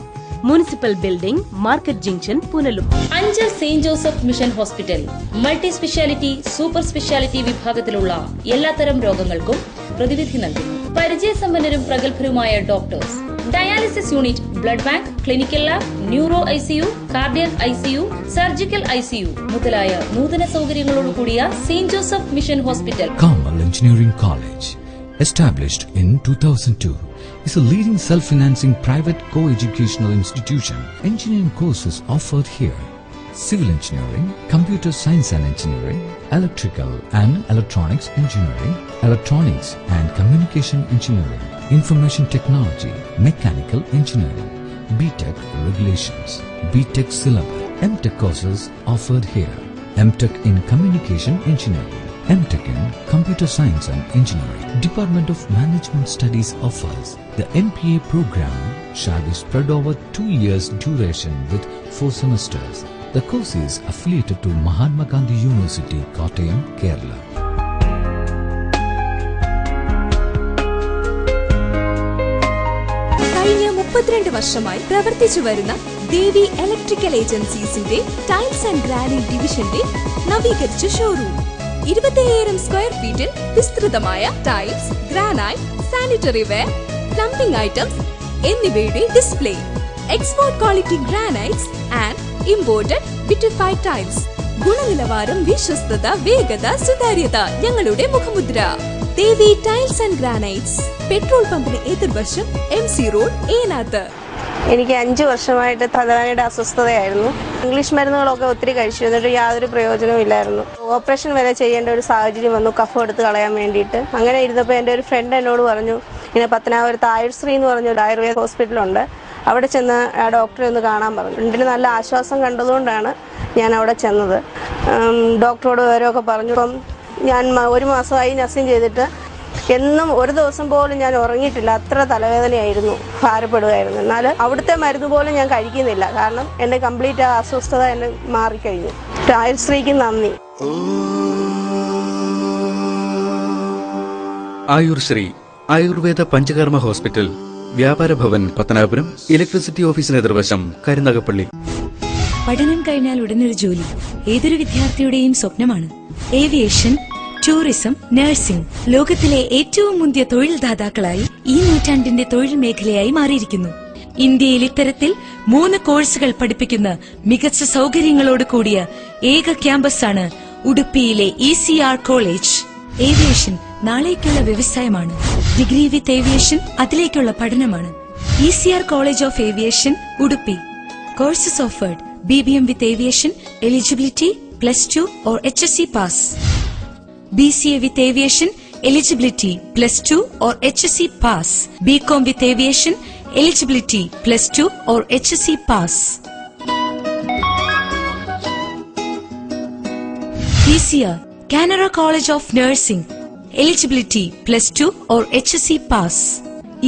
municipal building, market junction, Punalur. Anchal saint Joseph mission hospital multi speciality, super speciality വിഭാഗത്തിലുള്ള എല്ലാത്തരം രോഗങ്ങൾക്കും പ്രതിവിധി നൽകുന്നു. പരിചയസമ്പന്നരും പ്രഗത്ഭരുമായ doctors, dialysis unit, blood bank, clinical lab, neuro ICU, cardiac ICU, surgical ICU മുതലായ നൂതന സൗകര്യങ്ങളോടുകൂടിയ saint Joseph mission hospital. Carmel Engineering College, established in 2002, is a leading self-financing private co-educational institution. Engineering courses offered here: civil engineering, computer science and engineering, electrical and electronics engineering, electronics and communication engineering, information technology, mechanical engineering, BTech regulations, BTech syllabus. MTech courses offered here: MTech in communication engineering, MTech in Computer Science and Engineering. Department of Management Studies offers the MPA program shall be spread over 2 years duration with 4 semesters. The course is affiliated to Mahatma Gandhi University, Kottayam, Kerala. കഴിഞ്ഞ 32 വർഷമായി പ്രവർത്തിച്ചു വരുന്ന ദേവി ഇലക്ട്രിക്കൽ ഏജൻസീസിന്റെ ടൈൽസ് ആൻഡ് ഗ്രാനൈറ്റ് ഡിവിഷന്റെ നവീകരിച്ച ഷോറൂം. 25,000 സ്ക്വയർ ഫീറ്റിൽ വിസ്തൃതമായ tiles, granite, sanitary ware, plumbing items എന്നിവയുടെ display. Export quality granites and imported vitrified tiles. ഗുണനിലവാരം, വിശ്വസ്തത, വേഗത, സുതാര്യത ഞങ്ങളുടെ മുഖമുദ്ര. Devi tiles and granites, petrol പമ്പിന് എതിർവശം, MC റോഡ്, ഏനാത്ത്. എനിക്ക് 5 വർഷമായിട്ട് തലവേദനയുടെ അസ്വസ്ഥതയായിരുന്നു. ഇംഗ്ലീഷ് മരുന്നുകളൊക്കെ ഒത്തിരി കഴിച്ചു, എന്നിട്ട് യാതൊരു പ്രയോജനവും ഇല്ലായിരുന്നു. ഓപ്പറേഷൻ വരെ ചെയ്യേണ്ട ഒരു സാഹചര്യം വന്നു, കഫം എടുത്ത് കളയാൻ വേണ്ടിയിട്ട്. അങ്ങനെ ഇരുന്നപ്പോൾ എൻ്റെ ഒരു ഫ്രണ്ട് എന്നോട് പറഞ്ഞു, ഇങ്ങനെ പത്തനാപുരത്ത് ആയുർശ്രീ എന്ന് പറഞ്ഞൊരു ആയുർവേദ ഹോസ്പിറ്റലുണ്ട്, അവിടെ ചെന്ന് ആ ഡോക്ടറെ ഒന്ന് കാണാൻ പറഞ്ഞു. ഫ്രണ്ടിന് നല്ല ആശ്വാസം കണ്ടതുകൊണ്ടാണ് ഞാൻ അവിടെ ചെന്നത്. ഡോക്ടറോട് വിവരമൊക്കെ പറഞ്ഞു. അപ്പം ഞാൻ 1 മാസമായി നഴ്സിംഗ് ചെയ്തിട്ട് എന്നും ഒരു ദിവസം പോലും ഞാൻ ഉറങ്ങിയിട്ടില്ല. അത്ര തലവേദനയായിരുന്നു, ഭാരപ്പെടുകയായിരുന്നു. എന്നാൽ അവിടുത്തെ മരുന്ന് പോലും ഞാൻ കഴിക്കുന്നില്ല, കാരണം എൻ്റെ കംപ്ലീറ്റ് ആ അസ്വസ്ഥത എന്നെ മാറിക്കഴിഞ്ഞു. ആയുർശ്രീക്ക് നന്ദി. ആയുർശ്രീ ആയുർവേദ പഞ്ചകർമ്മ ഹോസ്പിറ്റൽ, വ്യാപാര ഭവൻ, പത്തനാപുരം, ഇലക്ട്രിസിറ്റി ഓഫീസിന് എതിർവശം, കരുനാഗപ്പള്ളി. പഠനം കഴിഞ്ഞാൽ ഉടനൊരു ജോലി ഏതൊരു വിദ്യാർത്ഥിയുടെയും സ്വപ്നമാണ്. ഏവിയേഷൻ, ടൂറിസം, നഴ്സിംഗ് ലോകത്തിലെ ഏറ്റവും മുന്തിയ തൊഴിൽ ദാതാക്കളായി ഈ നൂറ്റാണ്ടിന്റെ തൊഴിൽ മേഖലയായി മാറിയിരിക്കുന്നു. ഇന്ത്യയിൽ ഇത്തരത്തിൽ 3 കോഴ്സുകൾ പഠിപ്പിക്കുന്ന മികച്ച സൗകര്യങ്ങളോട് കൂടിയ ഏക ക്യാമ്പസാണ് ഉടുപ്പിയിലെ ECR കോളേജ്. ഏവിയേഷൻ നാളേക്കുള്ള വ്യവസായമാണ്. ഡിഗ്രി വിത്ത് ഏവിയേഷൻ അതിലേക്കുള്ള പഠനമാണ്. ECR college of aviation, Udupi. Courses offered: BBM with aviation, eligibility +2 or HSC pass. BCA with aviation, eligibility +2 or HSC pass. BCom with aviation, eligibility +2 or HSC pass. ECR Canara College of Nursing, eligibility +2 or HSC pass.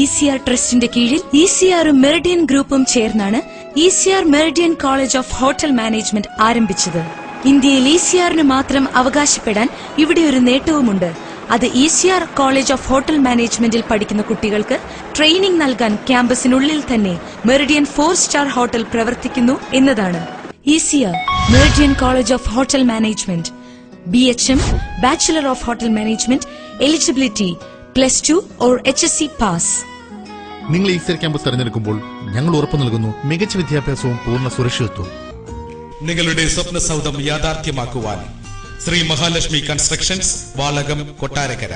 ECR ട്രസ്റ്റിന്റെ കീഴിൽ ECRും മെറിഡിയൻ ഗ്രൂപ്പും ചേർന്നാണ് ECR Meridian college of hotel management ആരംഭിച്ചത്. ഇന്ത്യയിൽ ECRന് മാത്രം അവകാശപ്പെടാൻ ഇവിടെ ഒരു നേട്ടവുമുണ്ട്. അത് ECR കോളേജ് ഓഫ് ഹോട്ടൽ മാനേജ്മെന്റിൽ പഠിക്കുന്ന കുട്ടികൾക്ക് ട്രെയിനിംഗ് നൽകാൻ ക്യാമ്പസിനുള്ളിൽ തന്നെ മെറിഡിയൻ 4-സ്റ്റാർ ഹോട്ടൽ പ്രവർത്തിക്കുന്നു എന്നതാണ്. ECR Meridian college of hotel management, BHM bachelor of hotel management, eligibility +2 or HSC pass. നിങ്ങൾ ECR ക്യാമ്പസ് തെരഞ്ഞെടുക്കുമ്പോൾ ഞങ്ങൾ ഉറപ്പു നൽകുന്നു മികച്ച വിദ്യാഭ്യാസവും പൂർണ്ണ സുരക്ഷിതത്വവും. നിങ്ങളുടെ സ്വപ്ന സൗധം യാഥാർത്ഥ്യമാക്കുവാൻ ശ്രീ മഹാലക്ഷ്മി കൺസ്ട്രക്ഷൻസ്, വാളകം, കൊട്ടാരക്കര.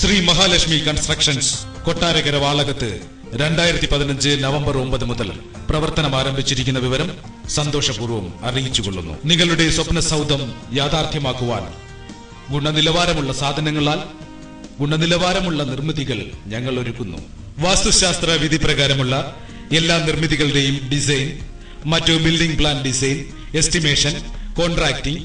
ശ്രീ മഹാലക്ഷ്മി കൺസ്ട്രക്ഷൻസ്, കൊട്ടാരക്കര വാളകത്ത് 2015 നവംബർ 9 മുതൽ പ്രവർത്തനം ആരംഭിച്ചിരിക്കുന്ന വിവരം സന്തോഷപൂർവ്വം അറിയിച്ചുകൊള്ളുന്നു. നിങ്ങളുടെ സ്വപ്ന സൗധം യാഥാർത്ഥ്യമാക്കുവാൻ ഗുണനിലവാരമുള്ള സാധനങ്ങളാൽ ഗുണനിലവാരമുള്ള നിർമ്മിതികൾ ഞങ്ങൾ ഒരുക്കുന്നു. വാസ്തുശാസ്ത്ര വിധി പ്രകാരമുള്ള എല്ലാ നിർമ്മിതികളുടെയും ഡിസൈൻ, മറ്റു building plan design, estimation, contracting,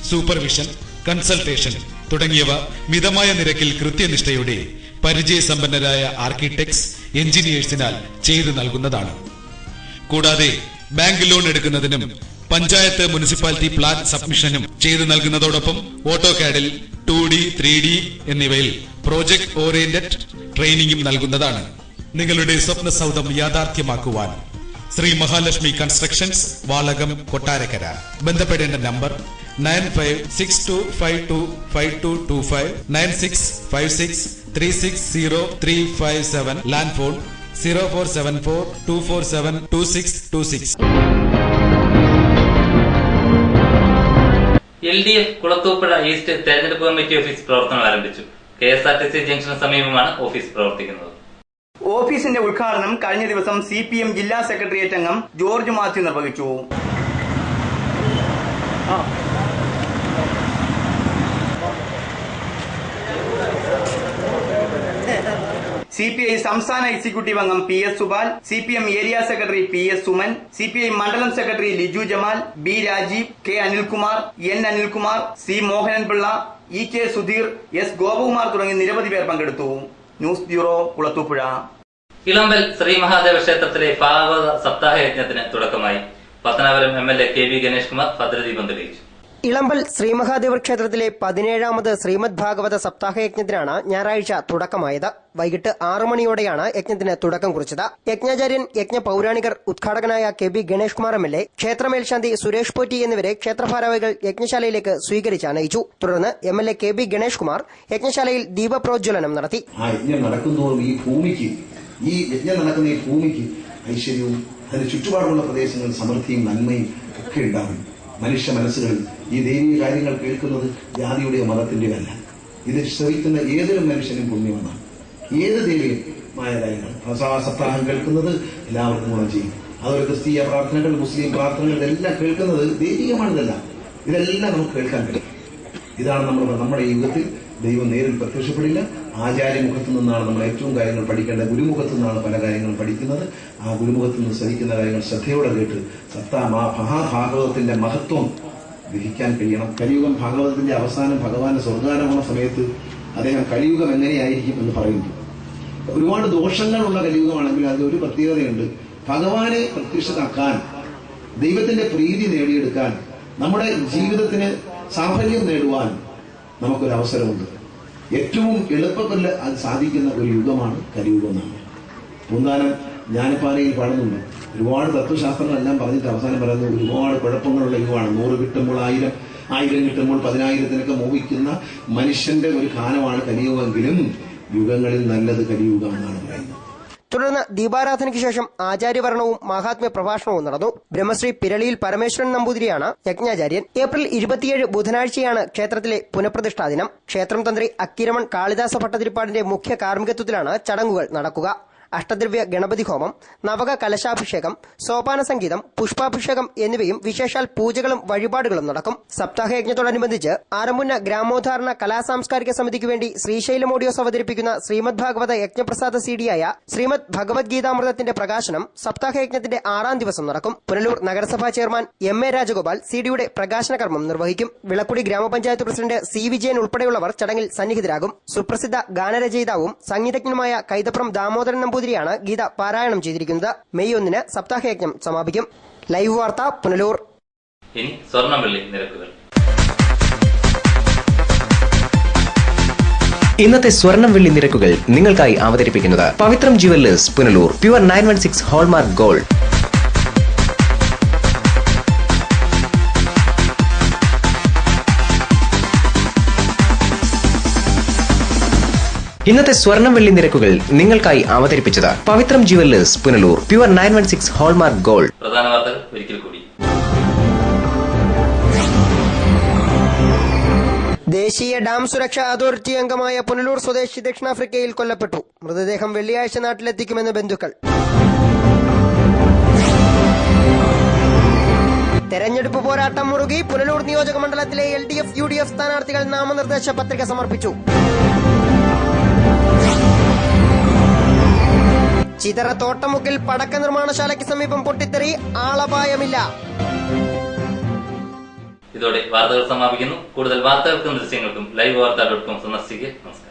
supervision, consultation തുടങ്ങിയവ മിതമായ നിരക്കിൽ കൃത്യനിഷ്ഠയോടെ പരിചയസമ്പന്നരായ ആർക്കിടെക്ട്സ്, എഞ്ചിനീയേഴ്സിനാൽ ചെയ്തു നൽകുന്നതാണ്. കൂടാതെ ബാങ്ക് ലോൺ എടുക്കുന്നതിനും പഞ്ചായത്ത് മുനിസിപ്പാലിറ്റി പ്ലാൻ സബ്മിഷനും ചെയ്തു നൽകുന്നതോടൊപ്പം ഓട്ടോകാഡിൽ 2D, 3D എന്നിവയിൽ പ്രോജക്ട് ഓറിയന്റഡ് ട്രെയിനിങ്ങും നൽകുന്നതാണ്. നിങ്ങളുടെ സ്വപ്ന സൗധം യാഥാർത്ഥ്യമാക്കുവാൻ ശ്രീ മഹാലക്ഷ്മി കൺസ്ട്രക്ഷൻസ്, വാളകം, കൊട്ടാരക്കര. ബന്ധപ്പെടേണ്ട number 9562525225, 9656360357, land phone 047424726226. LDF Kulathupuzha east തെരഞ്ഞെടുപ്പ് കമ്മിറ്റി ഓഫീസ് പ്രവർത്തനം ആരംഭിച്ചു. KSRTC ജംഗ്ഷന് സമീപമാണ് ഓഫീസ് പ്രവർത്തിക്കുന്നത്. ഓഫീസിന്റെ ഉദ്ഘാടനം കഴിഞ്ഞ ദിവസം CPM ജില്ലാ സെക്രട്ടേറിയറ്റ് അംഗം ജോർജ് മാത്യു നിർവഹിച്ചു. CPI സംസ്ഥാന എക്സിക്യൂട്ടീവ് അംഗം PS Subal, CPM area secretary PS Suman, CPI മണ്ഡലം secretary Liju Jamal, B Rajeev, K Anilkumar, N Anilkumar, C Mohananpillai, EK Sudheer, S Gopakumar തുടങ്ങി നിരവധി പേർ പങ്കെടുത്തു. News bureau, Kulathupuzha. ഇളമ്പൽ ശ്രീ മഹാദേവ ക്ഷേത്രത്തിലെ ഭാഗവത സപ്താഹ യജ്ഞത്തിന് തുടക്കമായി. പത്തനാപുരം MLA KV ഗണേഷ് കുമാർ ഭദ്രദീപം തെളിയിച്ചു. ഇളമ്പൽ ശ്രീമഹാദേവ ക്ഷേത്രത്തിലെ 17ാമത് ശ്രീമദ് ഭാഗവത സപ്താഹയജ്ഞത്തിനാണ് ഞായറാഴ്ച തുടക്കമായത്. വൈകിട്ട് 6 മണിയോടെയാണ് യജ്ഞത്തിന് തുടക്കം കുറിച്ചത്. യജ്ഞാചാര്യൻ, യജ്ഞ പൌരാണികർ, ഉദ്ഘാടകനായ KV ഗണേഷ് കുമാർ MLA, ക്ഷേത്രമേൽശാന്തി സുരേഷ് പോറ്റി എന്നിവരെ ക്ഷേത്രഭാരവാഹികൾ യജ്ഞശാലയിലേക്ക് സ്വീകരിച്ചനയിച്ചു. തുടർന്ന് MLA KV ഗണേഷ് കുമാർ യജ്ഞശാലയിൽ ദീപപ്രോജ്വലനം നടത്തി. ഈ യജ്ഞം നടക്കുന്ന ഈ ഭൂമിക്ക് ഐശ്വര്യവും അതിന് ചുറ്റുപാടുമുള്ള പ്രദേശങ്ങളിൽ സമൃദ്ധിയും നന്മയും ഒക്കെ ഉണ്ടാകും. മനുഷ്യ മനസ്സുകളിൽ ഈ ദൈവീയ കാര്യങ്ങൾ കേൾക്കുന്നത് ജാതിയുടെയോ മതത്തിന്റെയോ അല്ല. ഇത് ശ്രവിക്കുന്ന ഏതൊരു മനുഷ്യനും പുണ്യമെന്നാണ്. ഏത് ദൈവീയമായ കാര്യങ്ങൾ സപ്താഹം കേൾക്കുന്നത് എല്ലാവർക്കും ഗുണം ചെയ്യും. അതൊരു ക്രിസ്തീയ പ്രാർത്ഥനകൾ, മുസ്ലിം പ്രാർത്ഥനകൾ ഇതെല്ലാം കേൾക്കുന്നത് ദൈവികമാണ്. ഇതെല്ലാം നമുക്ക് കേൾക്കാൻ കഴിയും. ഇതാണ് നമ്മുടെ ഈ യുഗത്തിൽ ദൈവം നേരിൽ പ്രത്യക്ഷപ്പെടില്ല. ആചാര്യമുഖത്തു നിന്നാണ് നമ്മൾ ഏറ്റവും കാര്യങ്ങൾ പഠിക്കേണ്ടത്. ഗുരുമുഖത്തു നിന്നാണ് പല കാര്യങ്ങളും പഠിക്കുന്നത്. ആ ഗുരുമുഖത്തു നിന്ന് ശ്രമിക്കുന്ന കാര്യങ്ങൾ ശ്രദ്ധയോടെ കേട്ട് മഹാഭാഗവതത്തിന്റെ മഹത്വം ഗ്രഹിക്കാൻ കഴിയണം. കലിയുഗം ഭാഗവതത്തിന്റെ അവസാനം ഭഗവാന്റെ സ്വർഗാരോഹണ സമയത്ത് അദ്ദേഹം കലിയുഗം എങ്ങനെയായിരിക്കും എന്ന് പറയുന്നു. ഒരുപാട് ദോഷങ്ങളുള്ള കലിയുഗമാണെങ്കിൽ അതിലൊരു പ്രത്യേകതയുണ്ട്. ഭഗവാനെ പ്രത്യക്ഷമാക്കാൻ, ദൈവത്തിന്റെ പ്രീതി നേടിയെടുക്കാൻ, നമ്മുടെ ജീവിതത്തിന് സാഫല്യം നേടുവാൻ നമുക്കൊരു അവസരമുണ്ട്. ഏറ്റവും എളുപ്പത്തിൽ അത് സാധിക്കുന്ന ഒരു യുഗമാണ് കലിയുഗം എന്നാണ്. പൂന്താനം ജ്ഞാനപ്പാനയിൽ പാടുന്നുണ്ട്. ഒരുപാട് തത്വശാസ്ത്രങ്ങളെല്ലാം പറഞ്ഞിട്ട് അവസാനം പറയുന്നത് ഒരുപാട് കുഴപ്പങ്ങളുള്ള യുഗമാണ്. 100 കിട്ടുമ്പോൾ 1000, 1000 കിട്ടുമ്പോൾ 10,000 മോഹിക്കുന്ന മനുഷ്യന്റെ ഒരു കാലമാണ് കലിയുഗമെങ്കിലും യുഗങ്ങളിൽ നല്ലത് കലിയുഗം എന്നാണ് പറയുന്നത്. തുടർന്ന് ദീപാരാധനയ്ക്ക് ശേഷം ആചാര്യവർണ്ണവും മഹാത്മ്യ പ്രഭാഷണവും നടന്നു. ബ്രഹ്മശ്രീ പിരളിയിൽ പരമേശ്വരൻ നമ്പൂതിരിയാണ് യജ്ഞാചാര്യൻ. ഏപ്രിൽ 27 ബുധനാഴ്ചയാണ് ക്ഷേത്രത്തിലെ പുനഃപ്രതിഷ്ഠാ ദിനം. ക്ഷേത്രം തന്ത്രി അക്കിരമൺ കാളിദാസ ഭട്ടതിരിപ്പാടിന്റെ മുഖ്യ കാർമ്മികത്വത്തിലാണ് ചടങ്ങുകൾ നടക്കുക. അഷ്ടദ്രവ്യ ഗണപതി ഹോമം, നവക കലശാഭിഷേകം, സോപാന സംഗീതം, പുഷ്പാഭിഷേകം എന്നിവയും വിശേഷാൽ പൂജകളും വഴിപാടുകളും നടക്കും. സപ്താഹയജ്ഞത്തോടനുബന്ധിച്ച് ആറന്മുന്ന ഗ്രാമോദ്ധാരണ കലാസാംസ്കാരിക സമിതിക്ക് വേണ്ടി ശ്രീശൈലം ഓഡിയോസ് അവതരിപ്പിക്കുന്ന ശ്രീമദ് ഭാഗവത യജ്ഞപ്രസാദ സിഡിയായ ശ്രീമദ് ഭഗവത്ഗീതാമൃതത്തിന്റെ പ്രകാശനം സപ്താഹയജ്ഞത്തിന്റെ 6ാം ദിവസം നടക്കും. പുനലൂർ നഗരസഭാ ചെയർമാൻ എം.എ. രാജഗോപാൽ സിഡിയുടെ പ്രകാശന കർമ്മം നിർവഹിക്കും. വിളക്കുടി ഗ്രാമപഞ്ചായത്ത് പ്രസിഡന്റ് സി. വിജയൻ ഉൾപ്പെടെയുള്ളവർ ചടങ്ങിൽ സന്നിഹിതരാകും. സുപ്രസിദ്ധ ഗാനരചയിതാവും സംഗീതജ്ഞനുമായ കൈതപ്രം ദാമോദരൻ നമ്പൂതിരിയാണ് ഗീത പാരായണം ചെയ്തിരിക്കുന്നത്. മെയ് 1 സപ്താഹയജ്ഞം സമാപിക്കും. ലൈവ് വാർത്ത പുനലൂർ. ഇനി സ്വർണ്ണവെള്ളി നിരക്കുകൾ. ഇന്നത്തെ സ്വർണം വെള്ളി നിരക്കുകൾ നിങ്ങൾക്കായി അവതരിപ്പിക്കുന്നത് Pavithram jewellers Punalur. Pure 916 hallmark gold. ഇന്നത്തെ സ്വർണം വെള്ളി നിരക്കുകൾ നിങ്ങൾക്കായി അവതരിപ്പിച്ചത് Pavithram jewellers Punalur. Pure 916 hallmark gold. പ്രധാന വാർത്തകൾ ഒരിക്കൽ കൂടി. ദേശീയ ഡാം സുരക്ഷാ അതോറിറ്റി അംഗമായ പുനലൂർ സ്വദേശി ദക്ഷിണാഫ്രിക്കയിൽ കൊല്ലപ്പെട്ടു. മൃതദേഹം വെള്ളിയാഴ്ച നാട്ടിലെത്തിക്കുമെന്ന് ബന്ധുക്കൾ. തെരഞ്ഞെടുപ്പ് പോരാട്ടം മുറുകി. പുനലൂർ നിയോജക മണ്ഡലത്തിലെ LDF, UDF സ്ഥാനാർത്ഥികൾ നാമനിർദ്ദേശ പത്രിക സമർപ്പിച്ചു. ചിതറ തോട്ടമുക്കിൽ പടക്ക നിർമ്മാണശാലയ്ക്ക് സമീപം പൊട്ടിത്തെറി. ആളപായമില്ല. ഇതോടെ വാർത്തകൾ സമാപിക്കുന്നു. കൂടുതൽ വാർത്തകൾക്കും ദൃശ്യങ്ങൾക്കും livevarta.com സന്ദർശിക്കുക. നമസ്കാരം.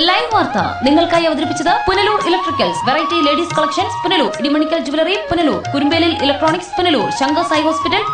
ലൈവ് വാർത്ത നിങ്ങൾക്കായി അവതരിപ്പിച്ചത് Punalur electricals, variety ladies collections Punalur, Edimannickal jewellery Punalur, Kurumbelil electronics Punalur, Shankar Sai hospital